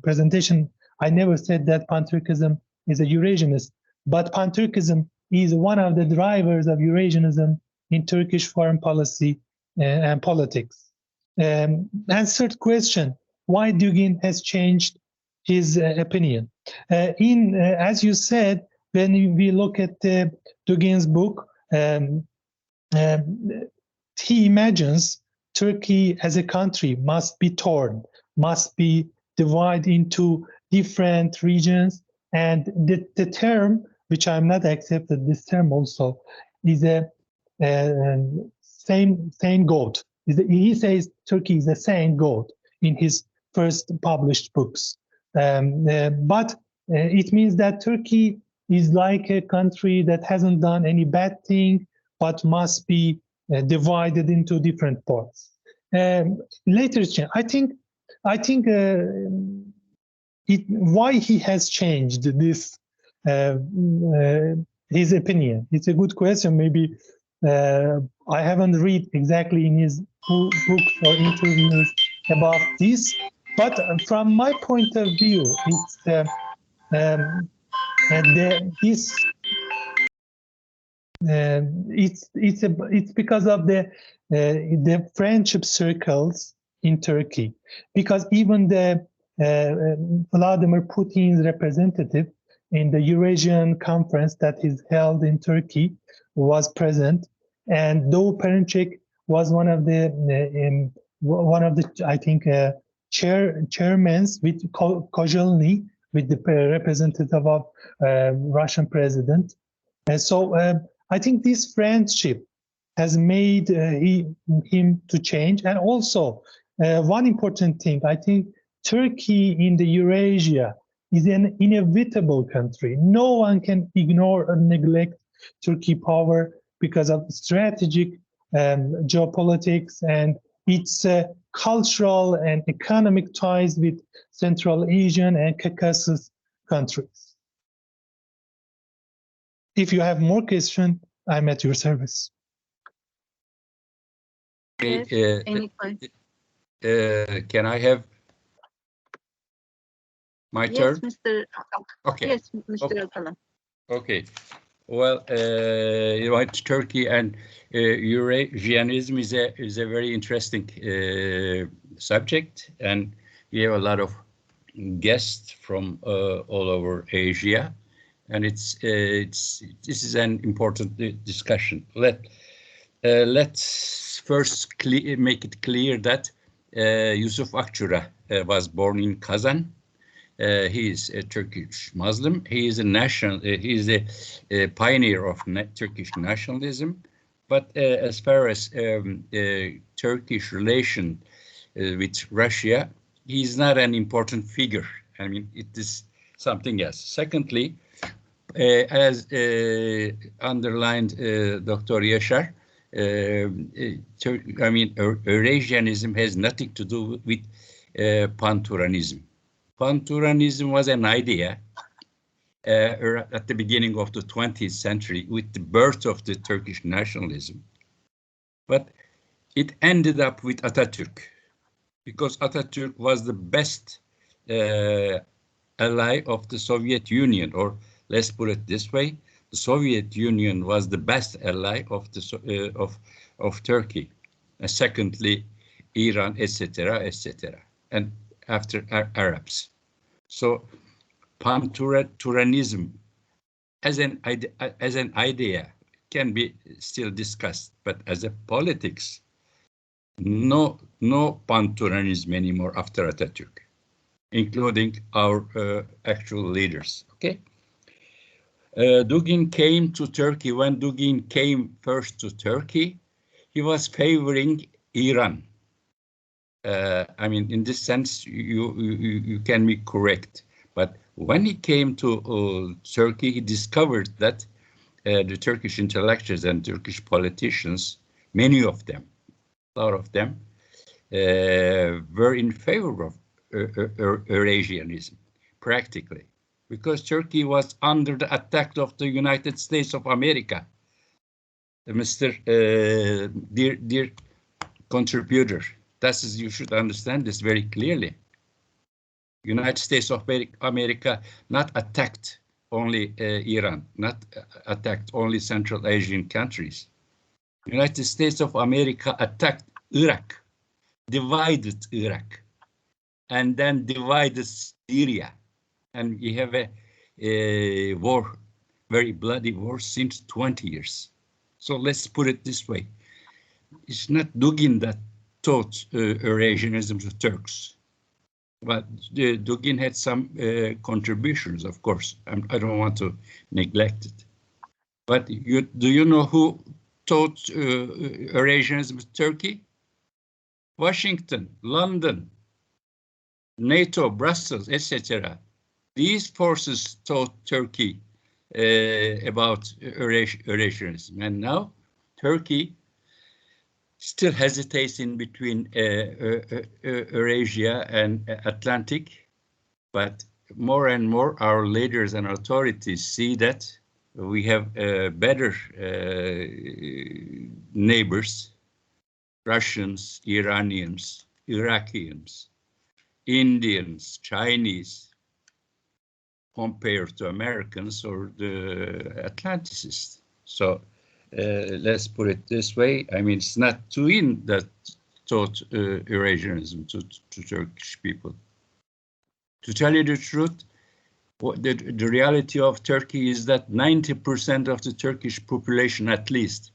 Speaker 6: presentation. I never said that Pan-Turkism is a Eurasianist, but Pan-Turkism is one of the drivers of Eurasianism in Turkish foreign policy and politics. And third question, why Dugin has changed his opinion. As you said, when we look at Dugin's book, he imagines Turkey as a country must be torn, must be divided into different regions, and the term, which I'm not accepted, this term also is a same goat. He says Turkey is a same goat in his first published books. But it means that Turkey is like a country that hasn't done any bad thing, but must be divided into different parts. Later, I think why he has changed this his opinion. It's a good question. Maybe I haven't read exactly in his books or interviews about this, but from my point of view, it's it's because of the friendship circles in Turkey, because even the Vladimir Putin's representative in the Eurasian conference that is held in Turkey was present, and Doğu Perinçek was one of the I think chairmen with Kozhelny, with the representative of Russian president. So I think this friendship has made him to change. And also one important thing, I think Turkey in the Eurasia is an inevitable country. No one can ignore or neglect Turkey power because of strategic geopolitics and its cultural and economic ties with Central Asian and Caucasus countries. If you have more questions, I'm at your service.
Speaker 1: Yes, any question?
Speaker 5: Can I have my turn?
Speaker 1: Yes, Mr.
Speaker 5: Okay.
Speaker 1: Yes, Mr. Akalan.
Speaker 5: Okay. Well, Turkey and Eurasianism is a very interesting subject, and we have a lot of guests from all over Asia, and this is an important discussion. Let's first make it clear that Yusuf Akçura was born in Kazan. He is a Turkish Muslim. He is a pioneer of Turkish nationalism. But as far as Turkish relation with Russia, he is not an important figure. I mean, it is something else. Secondly, as underlined Dr. Yaşar, Eurasianism has nothing to do with Pan-Turanism. Pan-Turanism was an idea at the beginning of the 20th century with the birth of the Turkish nationalism. But it ended up with Atatürk, because Atatürk was the best ally of the Soviet Union, or let's put it this way, the Soviet Union was the best ally of Turkey. And secondly, Iran, etc., etc., and after Arabs. So Pan-Turanism as an idea can be still discussed, but as a politics, no Pan-Turanism anymore after Atatürk, including our actual leaders. Okay. Dugin came to Turkey. When Dugin came first to Turkey, he was favoring Iran. I mean, in this sense, you can be correct. But when he came to Turkey, he discovered that the Turkish intellectuals and Turkish politicians, many of them, a lot of them, were in favor of Eurasianism, practically, because Turkey was under the attack of the United States of America. Mr. Dear contributor, you should understand this very clearly. United States of America not attacked only Iran, not attacked only Central Asian countries. United States of America attacked Iraq, divided Iraq, and then divided Syria. And we have a war, very bloody war since 20 years. So let's put it this way. It's not Dugin that taught Eurasianism to Turks, but Dugin had some contributions, of course. I don't want to neglect it. But do you know who taught Eurasianism to Turkey? Washington, London, NATO, Brussels, etc. These forces taught Turkey about Eurasianism, and now Turkey still hesitates in between Eurasia and Atlantic, but more and more our leaders and authorities see that we have better neighbors, Russians, Iranians, Iraqians, Indians, Chinese, compared to Americans or the Atlanticists. So let's put it this way. I mean, it's not Twin that taught Eurasianism to Turkish people. To tell you the truth, the reality of Turkey is that 90% of the Turkish population, at least,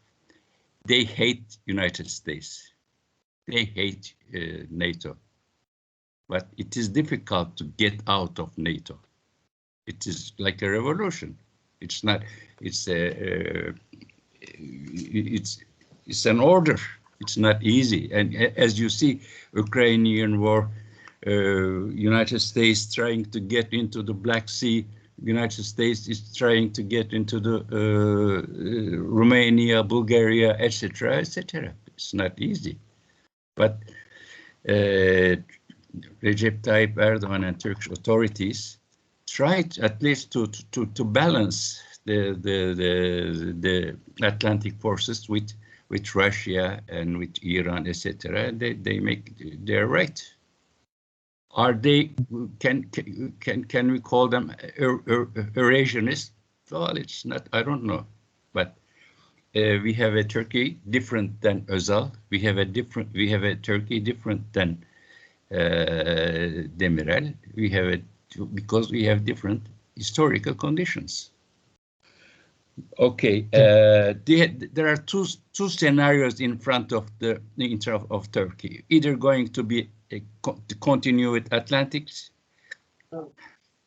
Speaker 5: they hate United States. They hate NATO. But it is difficult to get out of NATO. It is like a revolution. It's not. It's an order. It's not easy. And as you see, Ukrainian war, United States trying to get into the Black Sea. United States is trying to get into the Romania, Bulgaria, etc., etc. It's not easy. But Recep Tayyip Erdogan and Turkish authorities tried at least to balance the Atlantic forces with Russia and with Iran, etc. They're right. Are they? Can we call them Eurasianists? Well, it's not. I don't know, but we have a Turkey different than Özal. We have a Turkey different than Demirel. Because we have different historical conditions. Okay, there are two scenarios in front of the of Turkey. Either going to be to continue with Atlantics,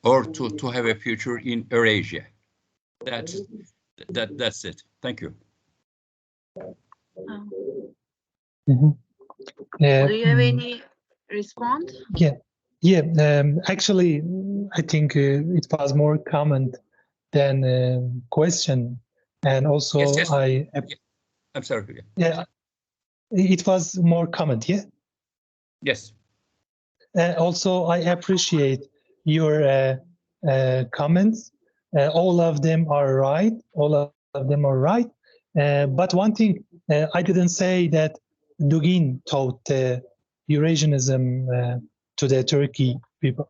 Speaker 5: or to have a future in Eurasia. That's it. Thank you.
Speaker 6: Mm-hmm.
Speaker 1: Do you have any response?
Speaker 6: Yeah. Actually, I think it was more comment than question, and also
Speaker 5: yes.
Speaker 6: I'm
Speaker 5: sorry.
Speaker 6: Yeah, it was more comment. Yeah.
Speaker 5: Yes.
Speaker 6: Also, I appreciate your comments. All of them are right. But one thing I didn't say that Dugin taught Eurasianism to the Turkey people,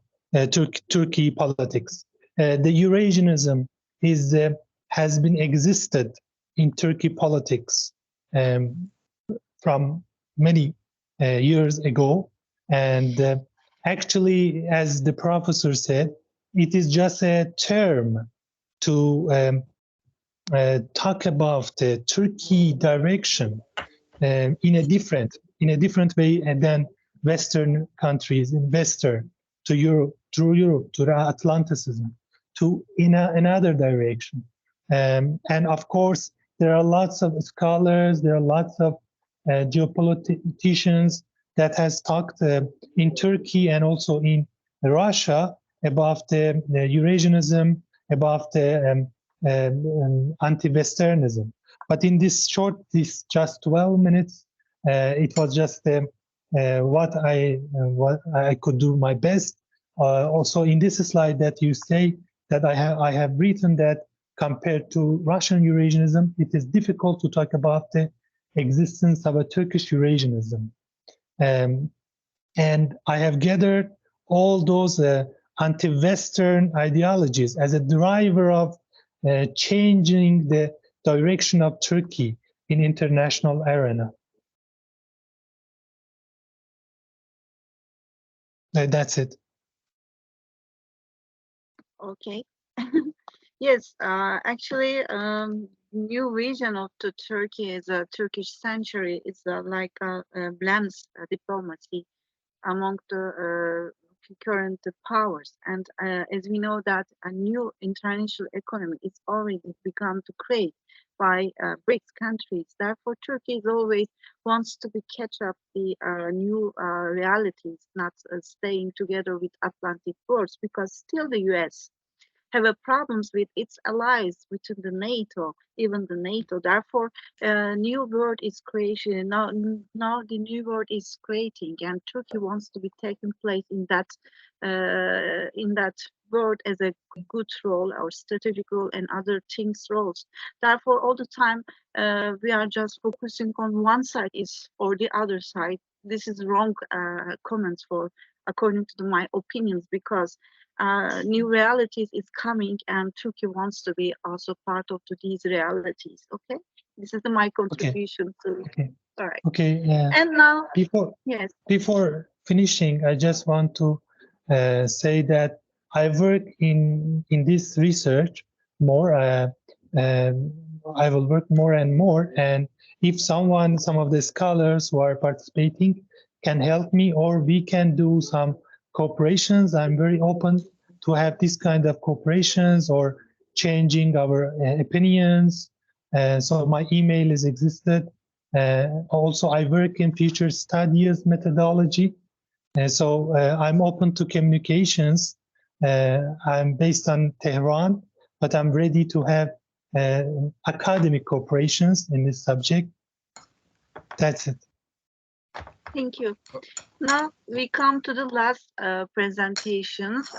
Speaker 6: Turkey politics. The Eurasianism has been existed in Turkey politics from many years ago, and actually, as the professor said, it is just a term to talk about the Turkey direction in a different way than Western countries, to Europe, through Europe, to the Atlanticism, to in another direction. And of course, there are lots of scholars, there are lots of geopoliticians that has talked in Turkey and also in Russia about the Eurasianism, about the anti-Westernism. But in this just 12 minutes, it was just what I could do my best. Also in this slide that you say that I have written that compared to Russian Eurasianism, it is difficult to talk about the existence of a Turkish Eurasianism. And I have gathered all those anti-Western ideologies as a driver of changing the direction of Turkey in international arena. That's it.
Speaker 1: Okay. Yes, actually, new vision of the Turkey is a Turkish century. It's like a blends diplomacy among the current powers. And as we know that a new international economy is already begun to create by BRICS countries. Therefore, Turkey is always wants to be catch up the new realities, not staying together with Atlantic worlds, because still the US have a problems with its allies within the NATO, even the NATO. Therefore, new world is creation. Now the new world is creating, and Turkey wants to be taking place in that world as a good role or strategic role and other things roles. Therefore, all the time we are just focusing on one side is or the other side. This is wrong comments for according to my opinions, because new realities is coming and Turkey wants to be also part of these realities. Okay, this is my contribution to.
Speaker 6: Okay.
Speaker 1: All right.
Speaker 6: Okay.
Speaker 1: And now,
Speaker 6: yes. Before finishing, I just want to say that I work in this research more. I will work more and more, and if some of the scholars who are participating can help me, or we can do some cooperations, I'm very open to have this kind of cooperations or changing our opinions. So my email is existed. Also, I work in future studies methodology. So I'm open to communications. I'm based on Tehran, but I'm ready to have academic cooperations in this subject. That's it.
Speaker 1: Thank you. Now we come to the last presentations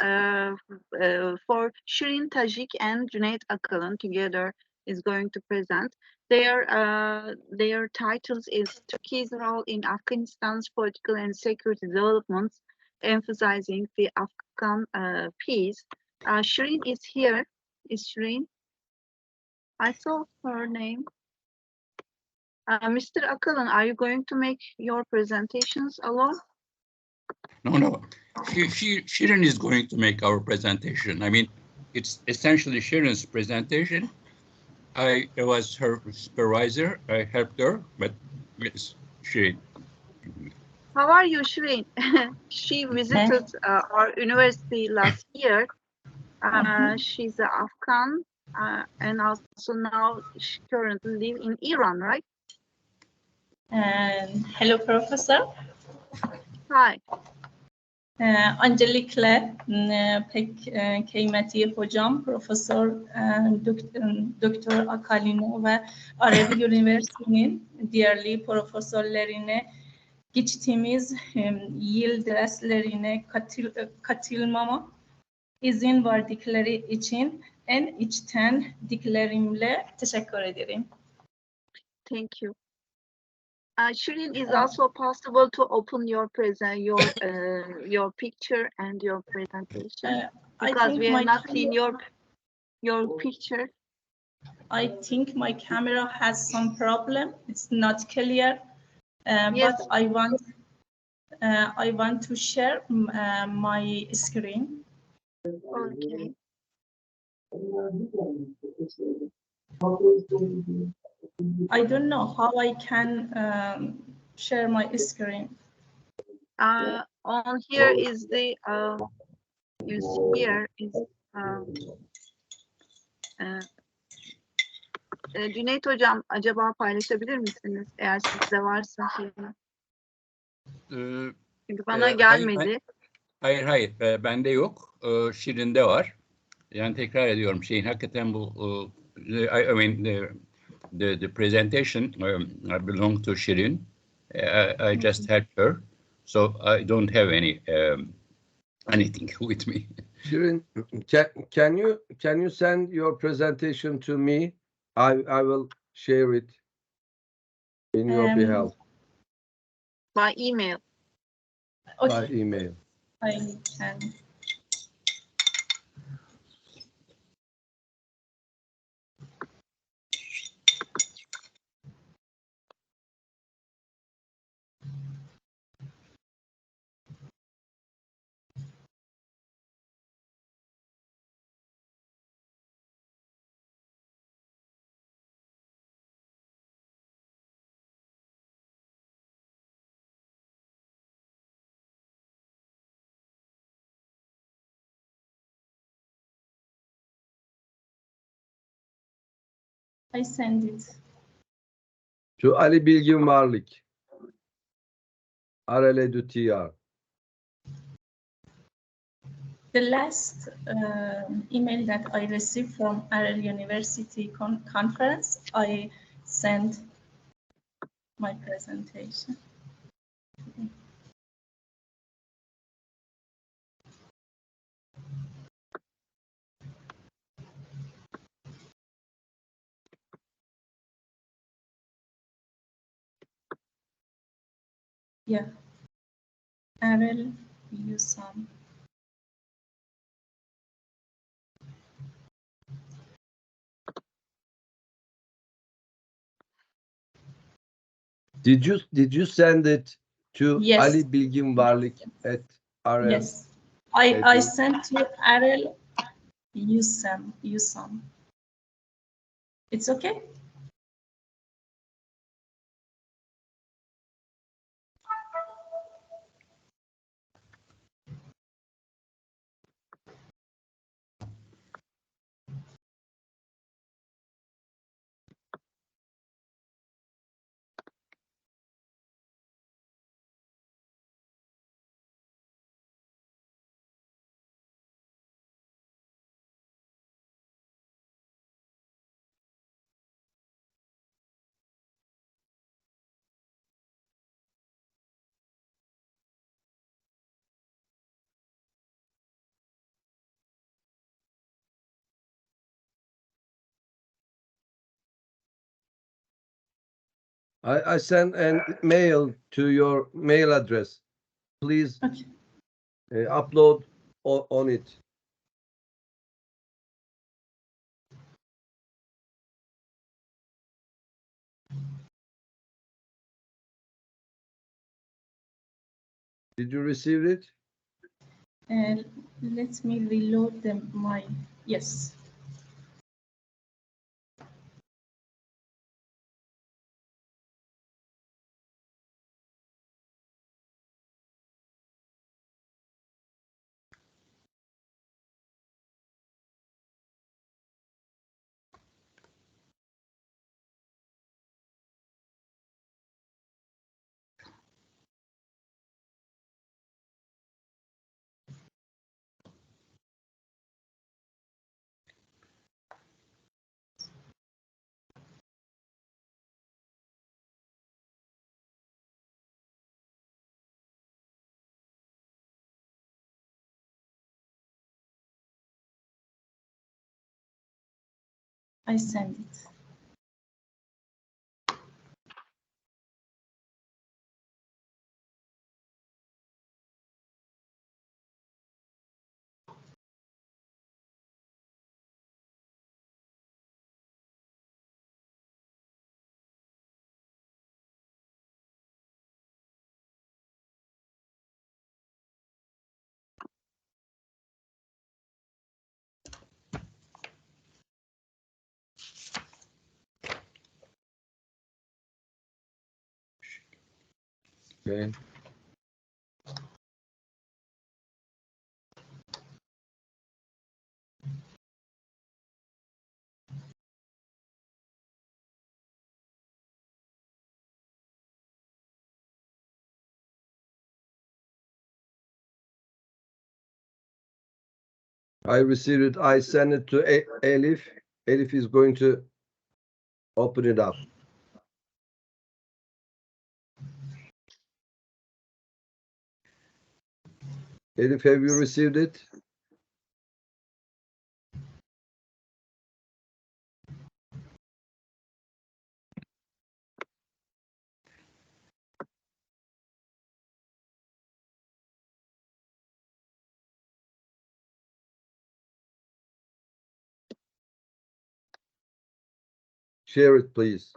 Speaker 1: for Shirin Tajik and Cüneyt Akalın together is going to present. Their titles is Turkey's role in Afghanistan's political and security developments, emphasizing the Afghan peace. Shirin is here. Is Shirin? I saw her name. Mr. Akalın, are you going to make your presentations alone?
Speaker 5: No. Shirin is going to make our presentation. I mean, it's essentially Shirin's presentation. I was her supervisor. I helped her, but yes, Shirin.
Speaker 1: How are you, Shirin? She visited our university last year. She's an Afghan, and also now she currently lives in Iran, right?
Speaker 7: Hello, Professor.
Speaker 1: Hi.
Speaker 7: Öncelikle pek kıymetli hocam, Profesör Doktor Akalino ve Arabi Üniversitesi'nin değerli profesörlerine geçtiğimiz yıl derslerine katılmama izin verdikleri için en içten dileklerimle teşekkür ederim.
Speaker 1: Thank you. Shirin, is also possible to open your your picture and your presentation because we have not seen your picture.
Speaker 7: I think my camera has some problem. It's not clear,
Speaker 1: Yes.
Speaker 7: but I want to share my screen.
Speaker 1: Okay.
Speaker 7: I don't know how I can share my screen.
Speaker 1: On here is the Cüneyt Hocam, acaba paylaşabilir misiniz eğer sizde varsa? Çünkü bana gelmedi.
Speaker 5: Hayır, bende yok. Şirin'de var. Yani tekrar ediyorum, şeyin hakikaten bu I mean the presentation belong to Shirin. I just helped her, so I don't have anything with me.
Speaker 8: Shirin, can you send your presentation to me? I will share it in your behalf
Speaker 1: By email.
Speaker 8: by
Speaker 7: Okay,
Speaker 8: email.
Speaker 7: I can. I send it.
Speaker 8: To Ali Bilgin Varlık. Arele Dutiyar.
Speaker 7: The last email that I received from Aral University conference, I sent my presentation. Yeah, Aral Yusam.
Speaker 8: Did you send it to
Speaker 7: Yes.
Speaker 8: Ali Bilgin Varlık at RL?
Speaker 7: Yes, I sent to Aral Yusam. It's okay?
Speaker 8: I sent an mail to your mail address. Please
Speaker 7: Okay.
Speaker 8: upload on it. Did you receive it?
Speaker 7: Let me reload my, yes. I send it.
Speaker 8: Okay. I received it. I sent it to Elif. Elif is going to open it up. Elif, have you received it? share it, please.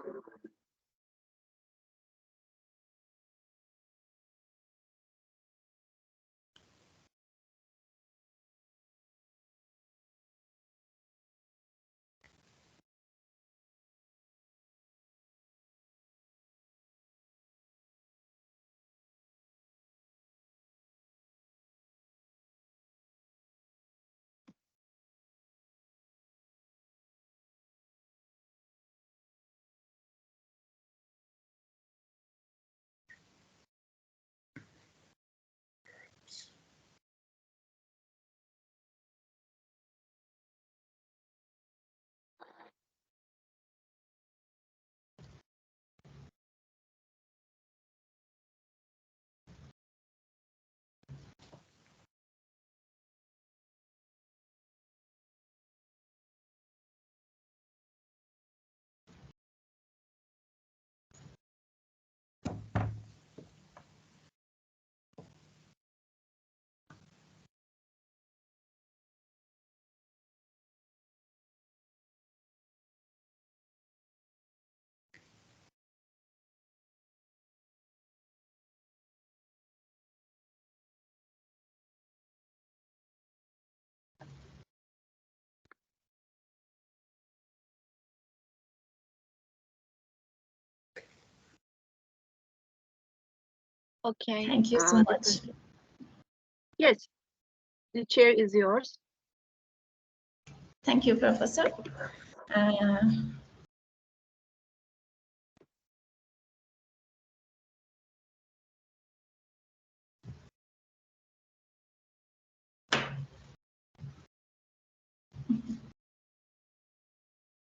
Speaker 1: Okay.
Speaker 7: Thank you so much.
Speaker 1: Yes, the chair is yours.
Speaker 7: Thank you, Professor.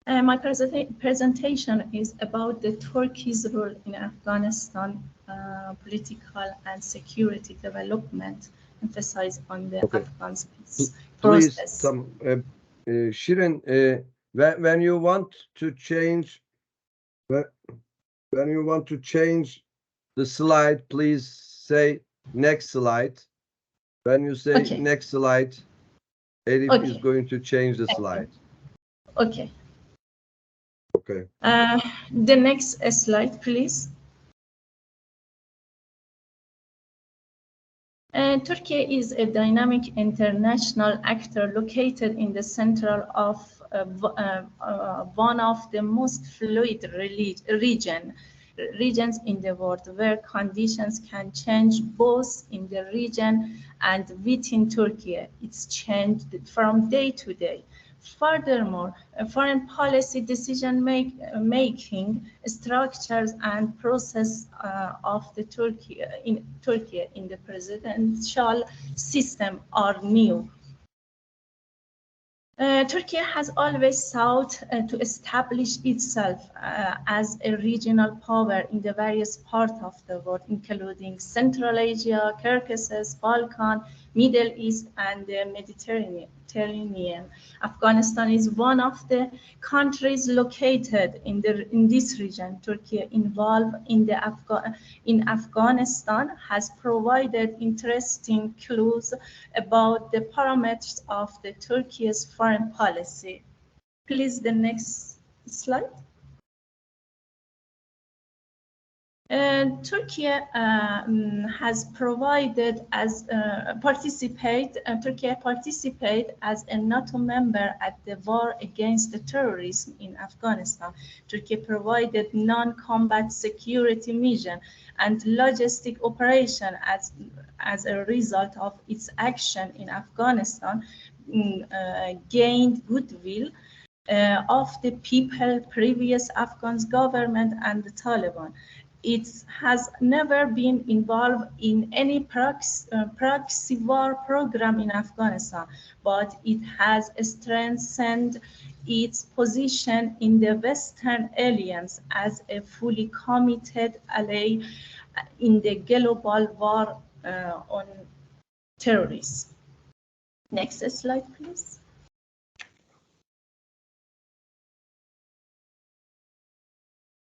Speaker 7: My presentation is about the Turkey's role in Afghanistan political and security development, emphasize on the Afghan peace process.
Speaker 8: Please, Shirin, when you want to change, when you want to change the slide, please say next slide. When you say next slide, Elif is going to change the slide.
Speaker 7: Okay.
Speaker 8: Okay.
Speaker 7: The next slide, please. Turkey is a dynamic international actor located in the center of one of the most fluid regions in the world, where conditions can change both in the region and within Turkey. It's changed from day to day. Furthermore, foreign policy decision-making structures and process of the Turkey in the presidential system are new. Turkey has always sought to establish itself as a regional power in the various parts of the world, including Central Asia, Caucasus, Balkan, Middle East, and the Mediterranean. Afghanistan is one of the countries located in this region. Turkey involved in Afghanistan has provided interesting clues about the parameters of the Turkey's foreign policy. Please, the next slide. Turkey has provided as Turkey participated as a NATO member at the war against the terrorism in Afghanistan. Turkey provided non-combat security mission and logistic operation as a result of its action in Afghanistan, gained goodwill of the people, previous Afghan government, and the Taliban. It has never been involved in any proxy war program in Afghanistan, but it has strengthened its position in the Western Alliance as a fully committed ally in the global war on terrorism. Next slide, please.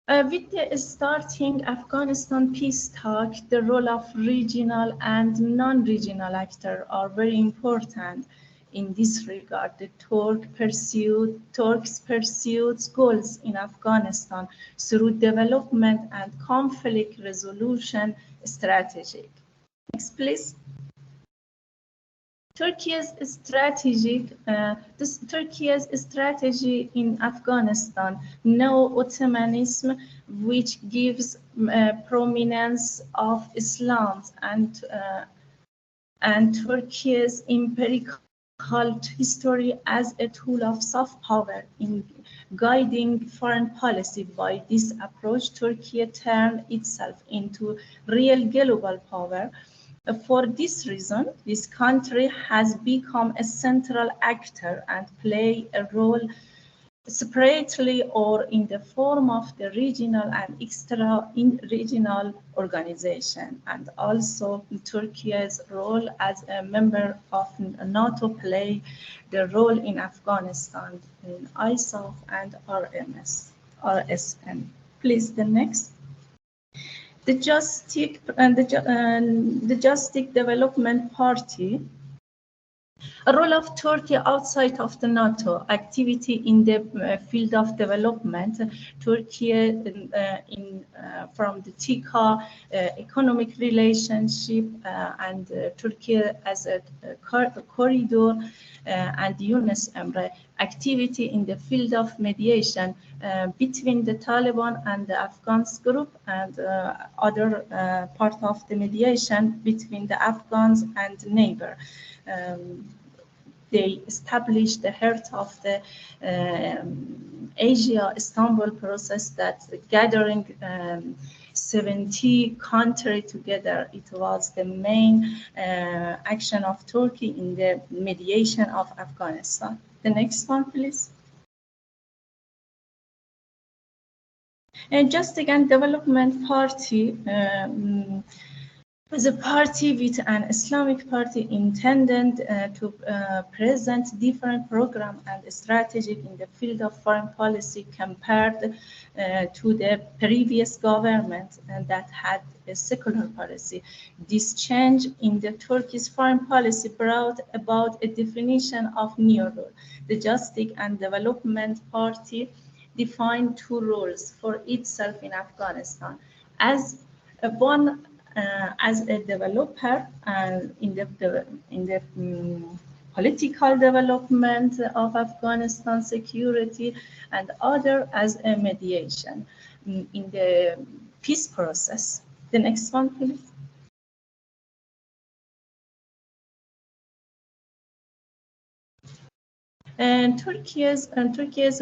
Speaker 7: With the starting Afghanistan peace talk, the role of regional and non-regional actors are very important. In this regard, the Turks pursued goals in Afghanistan through development and conflict resolution strategy. Next, please. Turkey's strategy in Afghanistan, neo-Ottomanism, which gives prominence of Islam and Turkey's empirical history as a tool of soft power in guiding foreign policy. By this approach, Turkey turned itself into real global power. For this reason, this country has become a central actor and play a role separately or in the form of the regional and extra-regional organization. And also Turkey's role as a member of NATO play the role in Afghanistan in ISAF and RSM. Please, the next. The Justic Development Party. A role of Turkey outside of the NATO activity in the field of development. Turkey from the TICA economic relationship and Turkey as a corridor and Yunus Emre activity in the field of mediation between the Taliban and the Afghans group and other part of the mediation between the Afghans and neighbor. They established the heart of the Asia Istanbul process that gathering 70 countries together. It was the main action of Turkey in the mediation of Afghanistan. The next one, please. Justic and Development Party was a party with an Islamic party intended to present different program and strategy in the field of foreign policy compared to the previous government that had a secular policy. This change in the Turkish foreign policy brought about a definition of new role. The Justic and Development Party defined two roles for itself in Afghanistan as a developer in the political development of Afghanistan security, and other as a mediation in the peace process. The next one, please. And Turkey's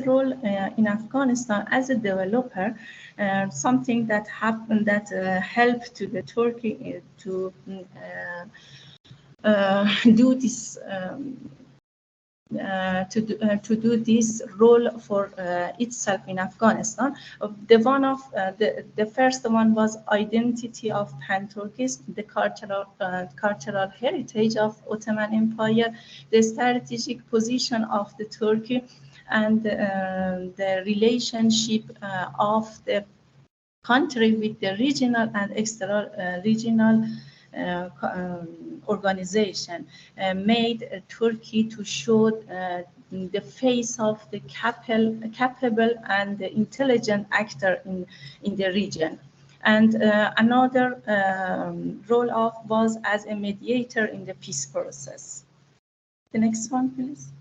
Speaker 7: role in Afghanistan as a developer, something that happened that helped to the Turkey to do this to do this role for itself in Afghanistan. The first one was identity of Pan-Turkism, the cultural heritage of Ottoman Empire, the strategic position of the Turkey, and the relationship of the country with the regional and extra-regional organization made Turkey to show the face of the capable and intelligent actor in the region. And another role was as a mediator in the peace process. The next one, please.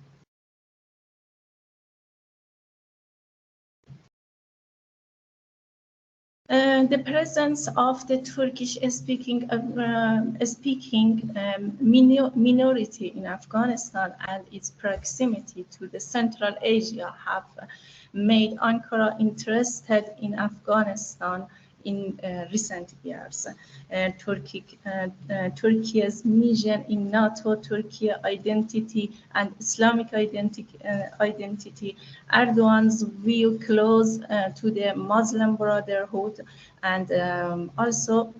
Speaker 7: The presence of the Turkish-speaking minority in Afghanistan and its proximity to the Central Asia have made Ankara interested in Afghanistan in recent years. Turkey's mission in NATO, Turkey identity and Islamic identity, Erdogan's view close to the Muslim Brotherhood, and also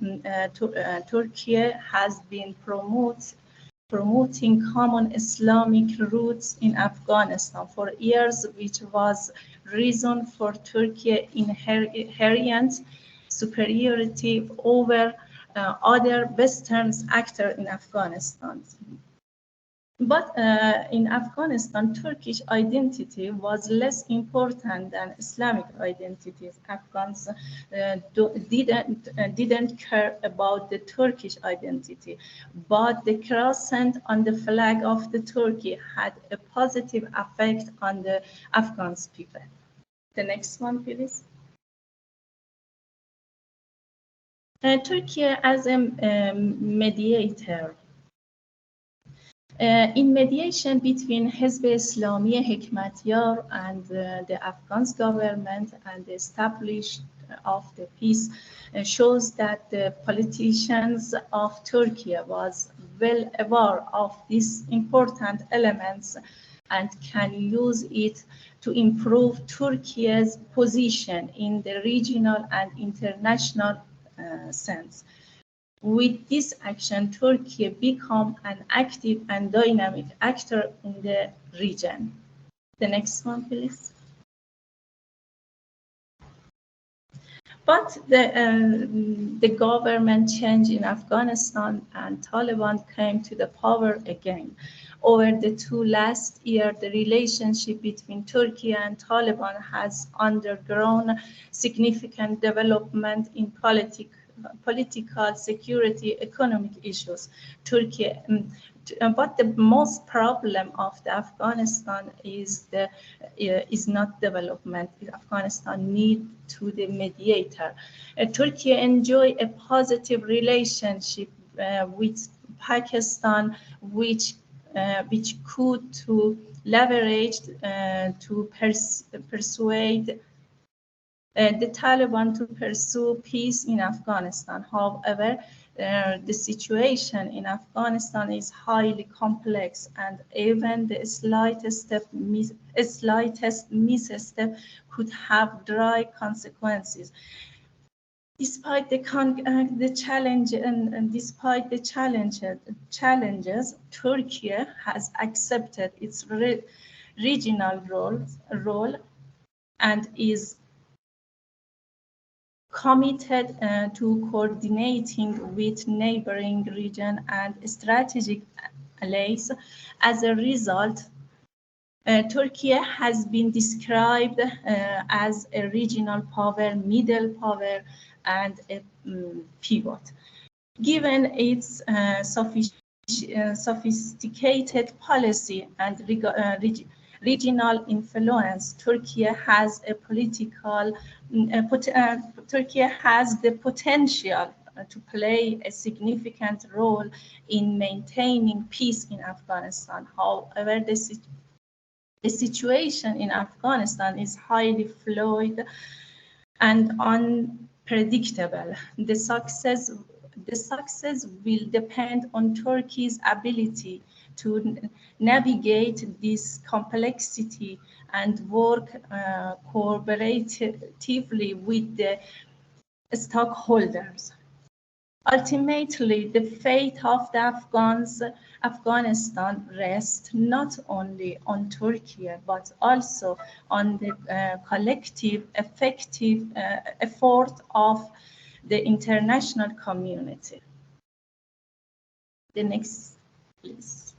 Speaker 7: Turkey has been promoting common Islamic roots in Afghanistan for years, which was reason for Turkey inherent superiority over other Western actors in Afghanistan. But in Afghanistan, Turkish identity was less important than Islamic identities. Afghans didn't care about the Turkish identity, but the crescent on the flag of the Turkey had a positive effect on the Afghan people. The next one, please. Turkey as a mediator. In mediation between Hizb Islami Hekmatyar and the Afghan government and the establishment of the peace shows that the politicians of Turkey was well aware of these important elements and can use it to improve Turkey's position in the regional and international sense. With this action, Turkey became an active and dynamic actor in the region. The next one, please. But the government change in Afghanistan and Taliban came to the power again. Over the last 2 years, the relationship between Turkey and Taliban has undergone significant development in political, security, economic issues. Turkey, but the most problem of the Afghanistan is not development. Afghanistan need to the mediator. Turkey enjoy a positive relationship with Pakistan, which could to leverage to persuade the Taliban to pursue peace in Afghanistan. However, the situation in Afghanistan is highly complex, and even the slightest misstep could have dire consequences. Despite the challenge and despite the challenges, Turkey has accepted its regional role and is committed to coordinating with neighboring region and strategic allies. As a result, Turkey has been described as a regional power, middle power, and a pivot. Given its sophisticated policy and regional influence, Turkey has the potential to play a significant role in maintaining peace in Afghanistan. However, the situation in Afghanistan is highly fluid and unpredictable. The success will depend on Turkey's ability to navigate this complexity and work cooperatively with the stakeholders. Ultimately, the fate of the Afghanistan rests not only on Turkey, but also on the collective, effective effort of the international community. The next, please.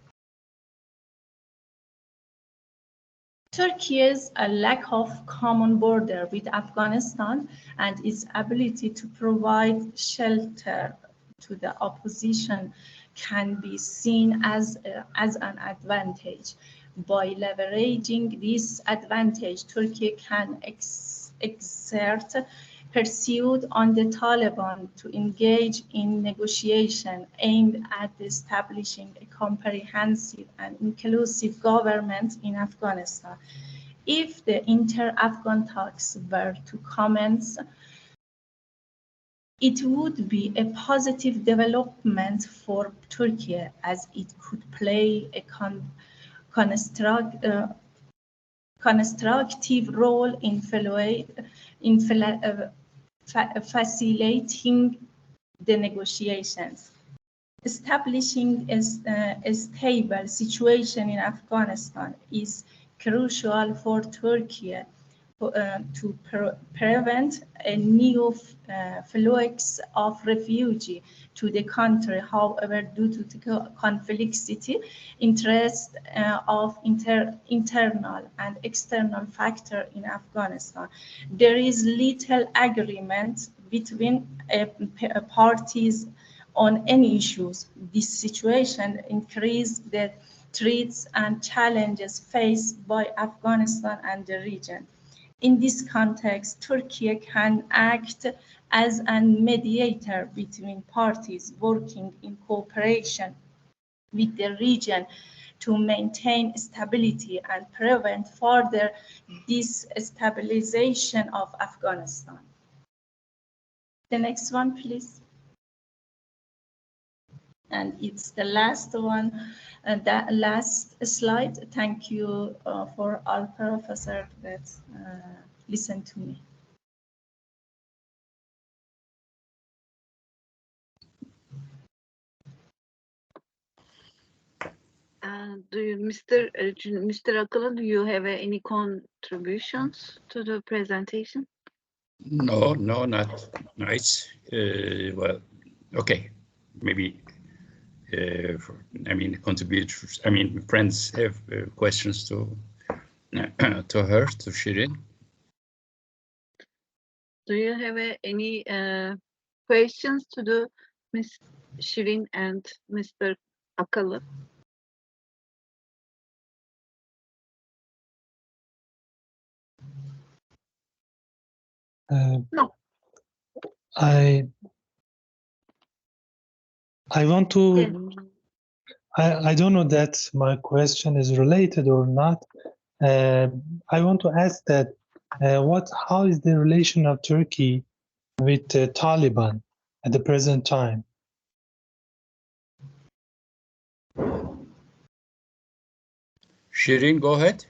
Speaker 7: Turkey's lack of common border with Afghanistan and its ability to provide shelter to the opposition can be seen as an advantage. By leveraging this advantage, Turkey can exert pursuit on the Taliban to engage in negotiation aimed at establishing a comprehensive and inclusive government in Afghanistan. If the inter-Afghan talks were to commence, it would be a positive development for Turkey, as it could play a constructive role in facilitating the negotiations. Establishing a stable situation in Afghanistan is crucial for Turkey prevent a new flux of refugee to the country. However, due to the conflictity, interest of internal and external factor in Afghanistan, there is little agreement between parties on any issues. This situation increased the threats and challenges faced by Afghanistan and the region. In this context, Turkey can act as a mediator between parties working in cooperation with the region to maintain stability and prevent further destabilization of Afghanistan. The next one, please. And it's the last one, that last slide. Thank you for all professors that listen to me.
Speaker 1: Mr. Akala, do you have any contributions to the presentation?
Speaker 5: No, not nice. Well, okay, maybe. Contributors. Friends have questions to her, to Shirin.
Speaker 1: Do you have any questions to the Ms. Shirin and Mr. Akala? No.
Speaker 6: I want to. I don't know that my question is related or not. I want to ask that how is the relation of Turkey with the Taliban at the present time?
Speaker 5: Shirin, go ahead.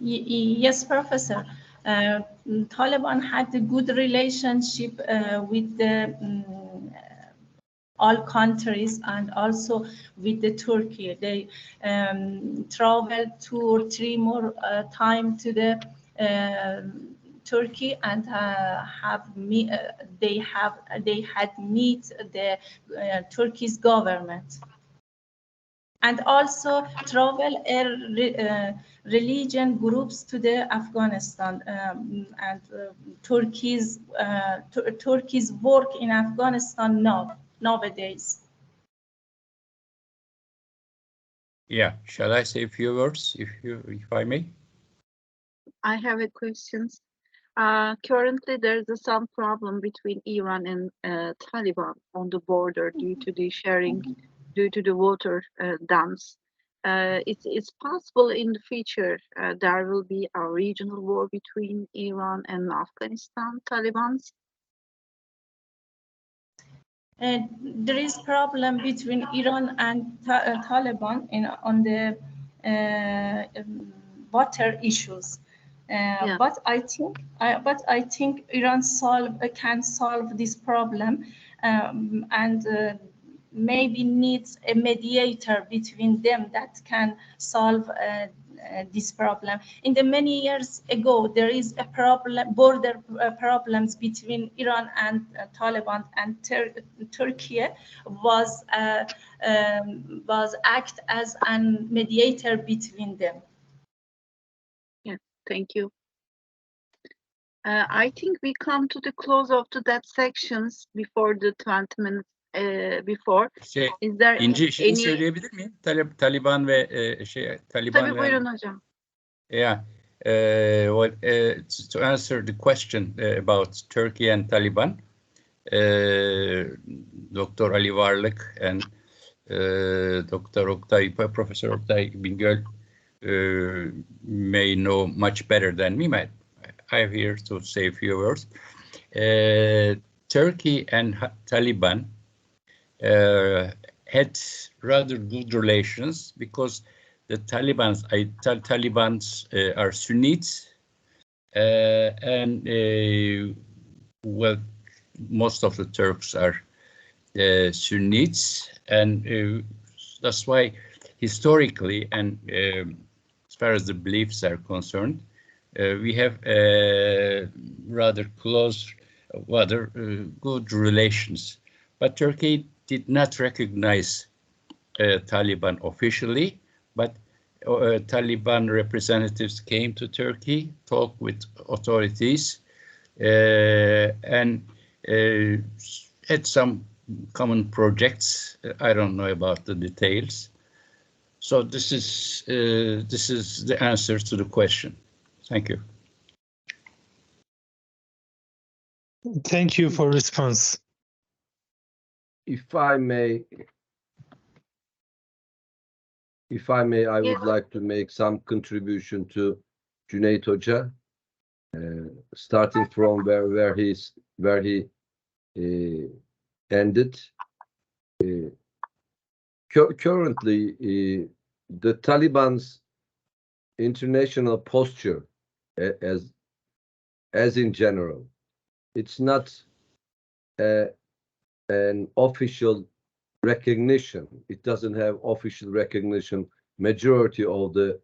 Speaker 7: Yes, Professor. Taliban had a good relationship with the all countries and also with the Turkey. They traveled 2 or 3 more times to the Turkey and they had meet the Turkish government. And also travel religion groups to the Afghanistan and Turkey's work in Afghanistan nowadays.
Speaker 5: Yeah, shall I say a few words, if I may?
Speaker 1: I have a question. Currently, there's some problem between Iran and Taliban on the border due to the sharing, due to the water dams. It's possible in the future there will be a regional war between Iran and Afghanistan Taliban's.
Speaker 7: There is problem between Iran and Taliban on the water issues.
Speaker 1: Yeah.
Speaker 7: But I think Iran can solve this problem and maybe needs a mediator between them that can solve this problem. In the many years ago, there is a problem, border problems between Iran and Taliban, and Turkey was act as a mediator between them.
Speaker 1: Yeah, thank you. I think we come to the close of that sections before the 20 minutes before. Is there
Speaker 5: İnci
Speaker 1: any...
Speaker 5: söyleyebilir miyim? Taliban ve Taliban
Speaker 1: Tabii, buyurun hocam.
Speaker 5: Yeah. To answer the question about Turkey and Taliban, Dr. Ali Varlık and Professor Oktay Bingöl may know much better than me. I'm here to say a few words. Turkey and Taliban had rather good relations because the Talibans are Sunnis, and well, most of the Turks are Sunnis, and that's why historically and as far as the beliefs are concerned, we have rather close, rather good relations. But Turkey did not recognize Taliban officially, but Taliban representatives came to Turkey, talked with authorities, and had some common projects. I don't know about the details. So this is the answer to the question. Thank you.
Speaker 6: Thank you for response.
Speaker 8: If I may, I would like to make some contribution to Cüneyt Hoca, starting from where he ended. Currently, the Taliban's international posture, as in general, it's not an official recognition. It doesn't have official recognition. Majority of the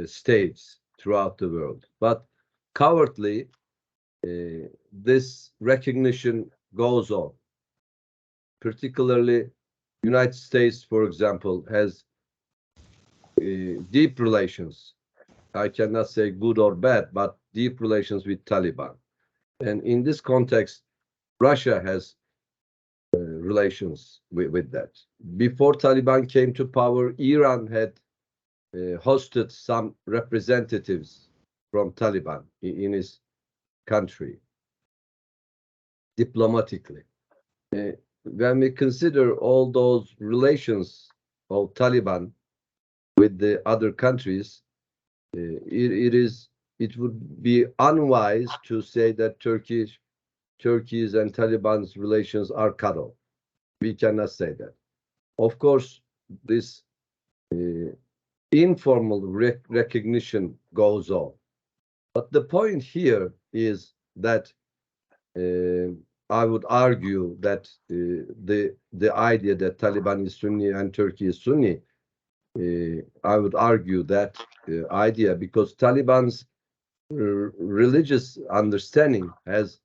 Speaker 8: states throughout the world, but covertly, this recognition goes on. Particularly, United States, for example, has deep relations. I cannot say good or bad, but deep relations with Taliban. And in this context, Russia has relations with that. Before Taliban came to power, Iran had hosted some representatives from Taliban in his country diplomatically. When we consider all those relations of Taliban with the other countries, it would be unwise to say that Turkey's and Taliban's relations are cut off. We cannot say that. Of course, this informal recognition goes on. But the point here is that I would argue that the idea that Taliban is Sunni and Turkey is Sunni, I would argue that idea because Taliban's religious understanding has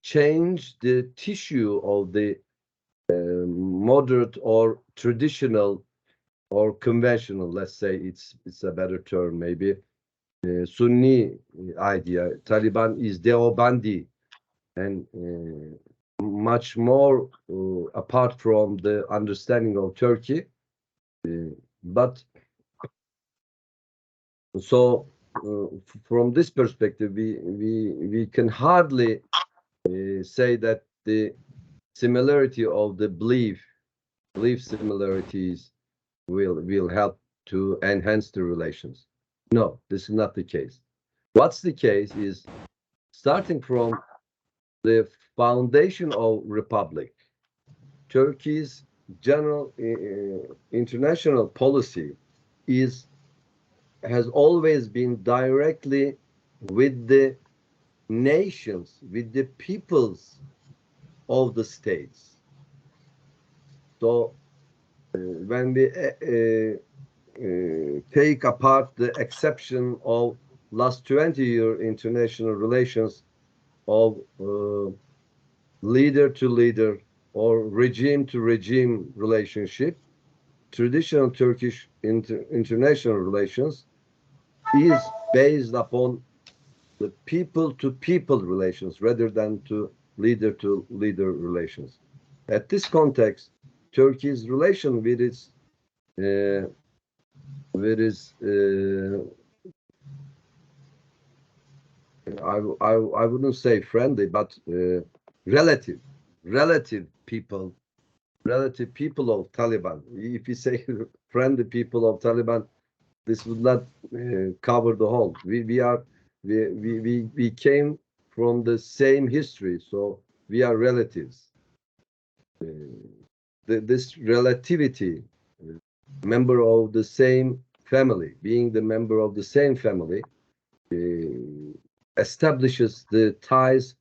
Speaker 8: changed the tissue of the moderate or traditional or conventional, let's say it's a better term maybe, Sunni idea. Taliban is Deobandi and much more apart from the understanding of Turkey. But so from this perspective, we can hardly say that the similarity of the belief similarities will help to enhance the relations. No, this is not the case. What's the case is starting from the foundation of republic, Turkey's general international policy has always been directly with the nations, with the peoples of the states. So when we take apart the exception of last 20-year international relations of leader to leader or regime to regime relationship, traditional Turkish international relations is based upon the people to people relations rather than to leader relations. At this context, Turkey's relation with its I wouldn't say friendly, but relative people of Taliban. If you say friendly people of Taliban, this would not cover the whole. We came from the same history, so we are relatives. This relativity, member of the same family, being the member of the same family, establishes the ties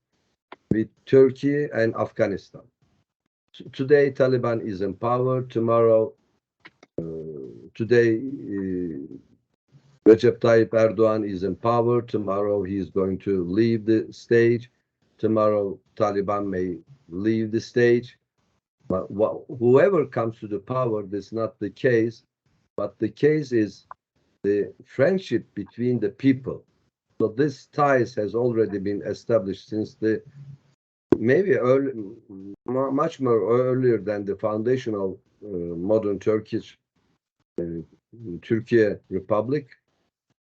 Speaker 8: with Turkey and Afghanistan. Today, Taliban is in power. Tomorrow, today, Recep Tayyip Erdogan is in power. Tomorrow he is going to leave the stage. Tomorrow Taliban may leave the stage. But whoever comes to the power, this is not the case. But the case is the friendship between the people. So this ties has already been established since the maybe early, much more earlier than the foundation of modern Turkish Turkey Republic.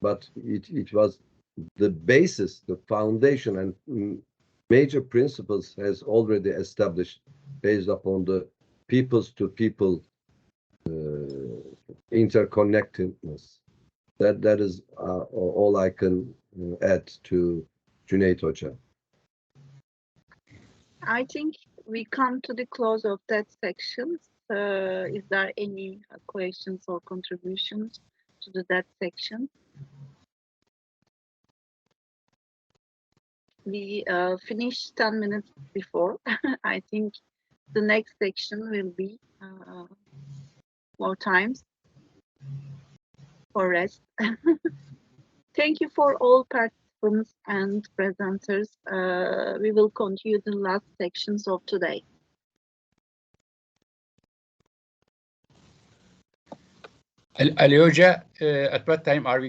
Speaker 8: But it was the basis, the foundation, and major principles has already established based upon the peoples to people interconnectedness. That is all I can add to Cüneyt Hoca.
Speaker 1: I think we come to the close of that section. Is there any questions or contributions to that section? We finished 10 minutes before. I think the next section will be more times for rest. Thank you for all participants and presenters. We will continue the last sections of today.
Speaker 5: Ali Hoca, at what time are we going?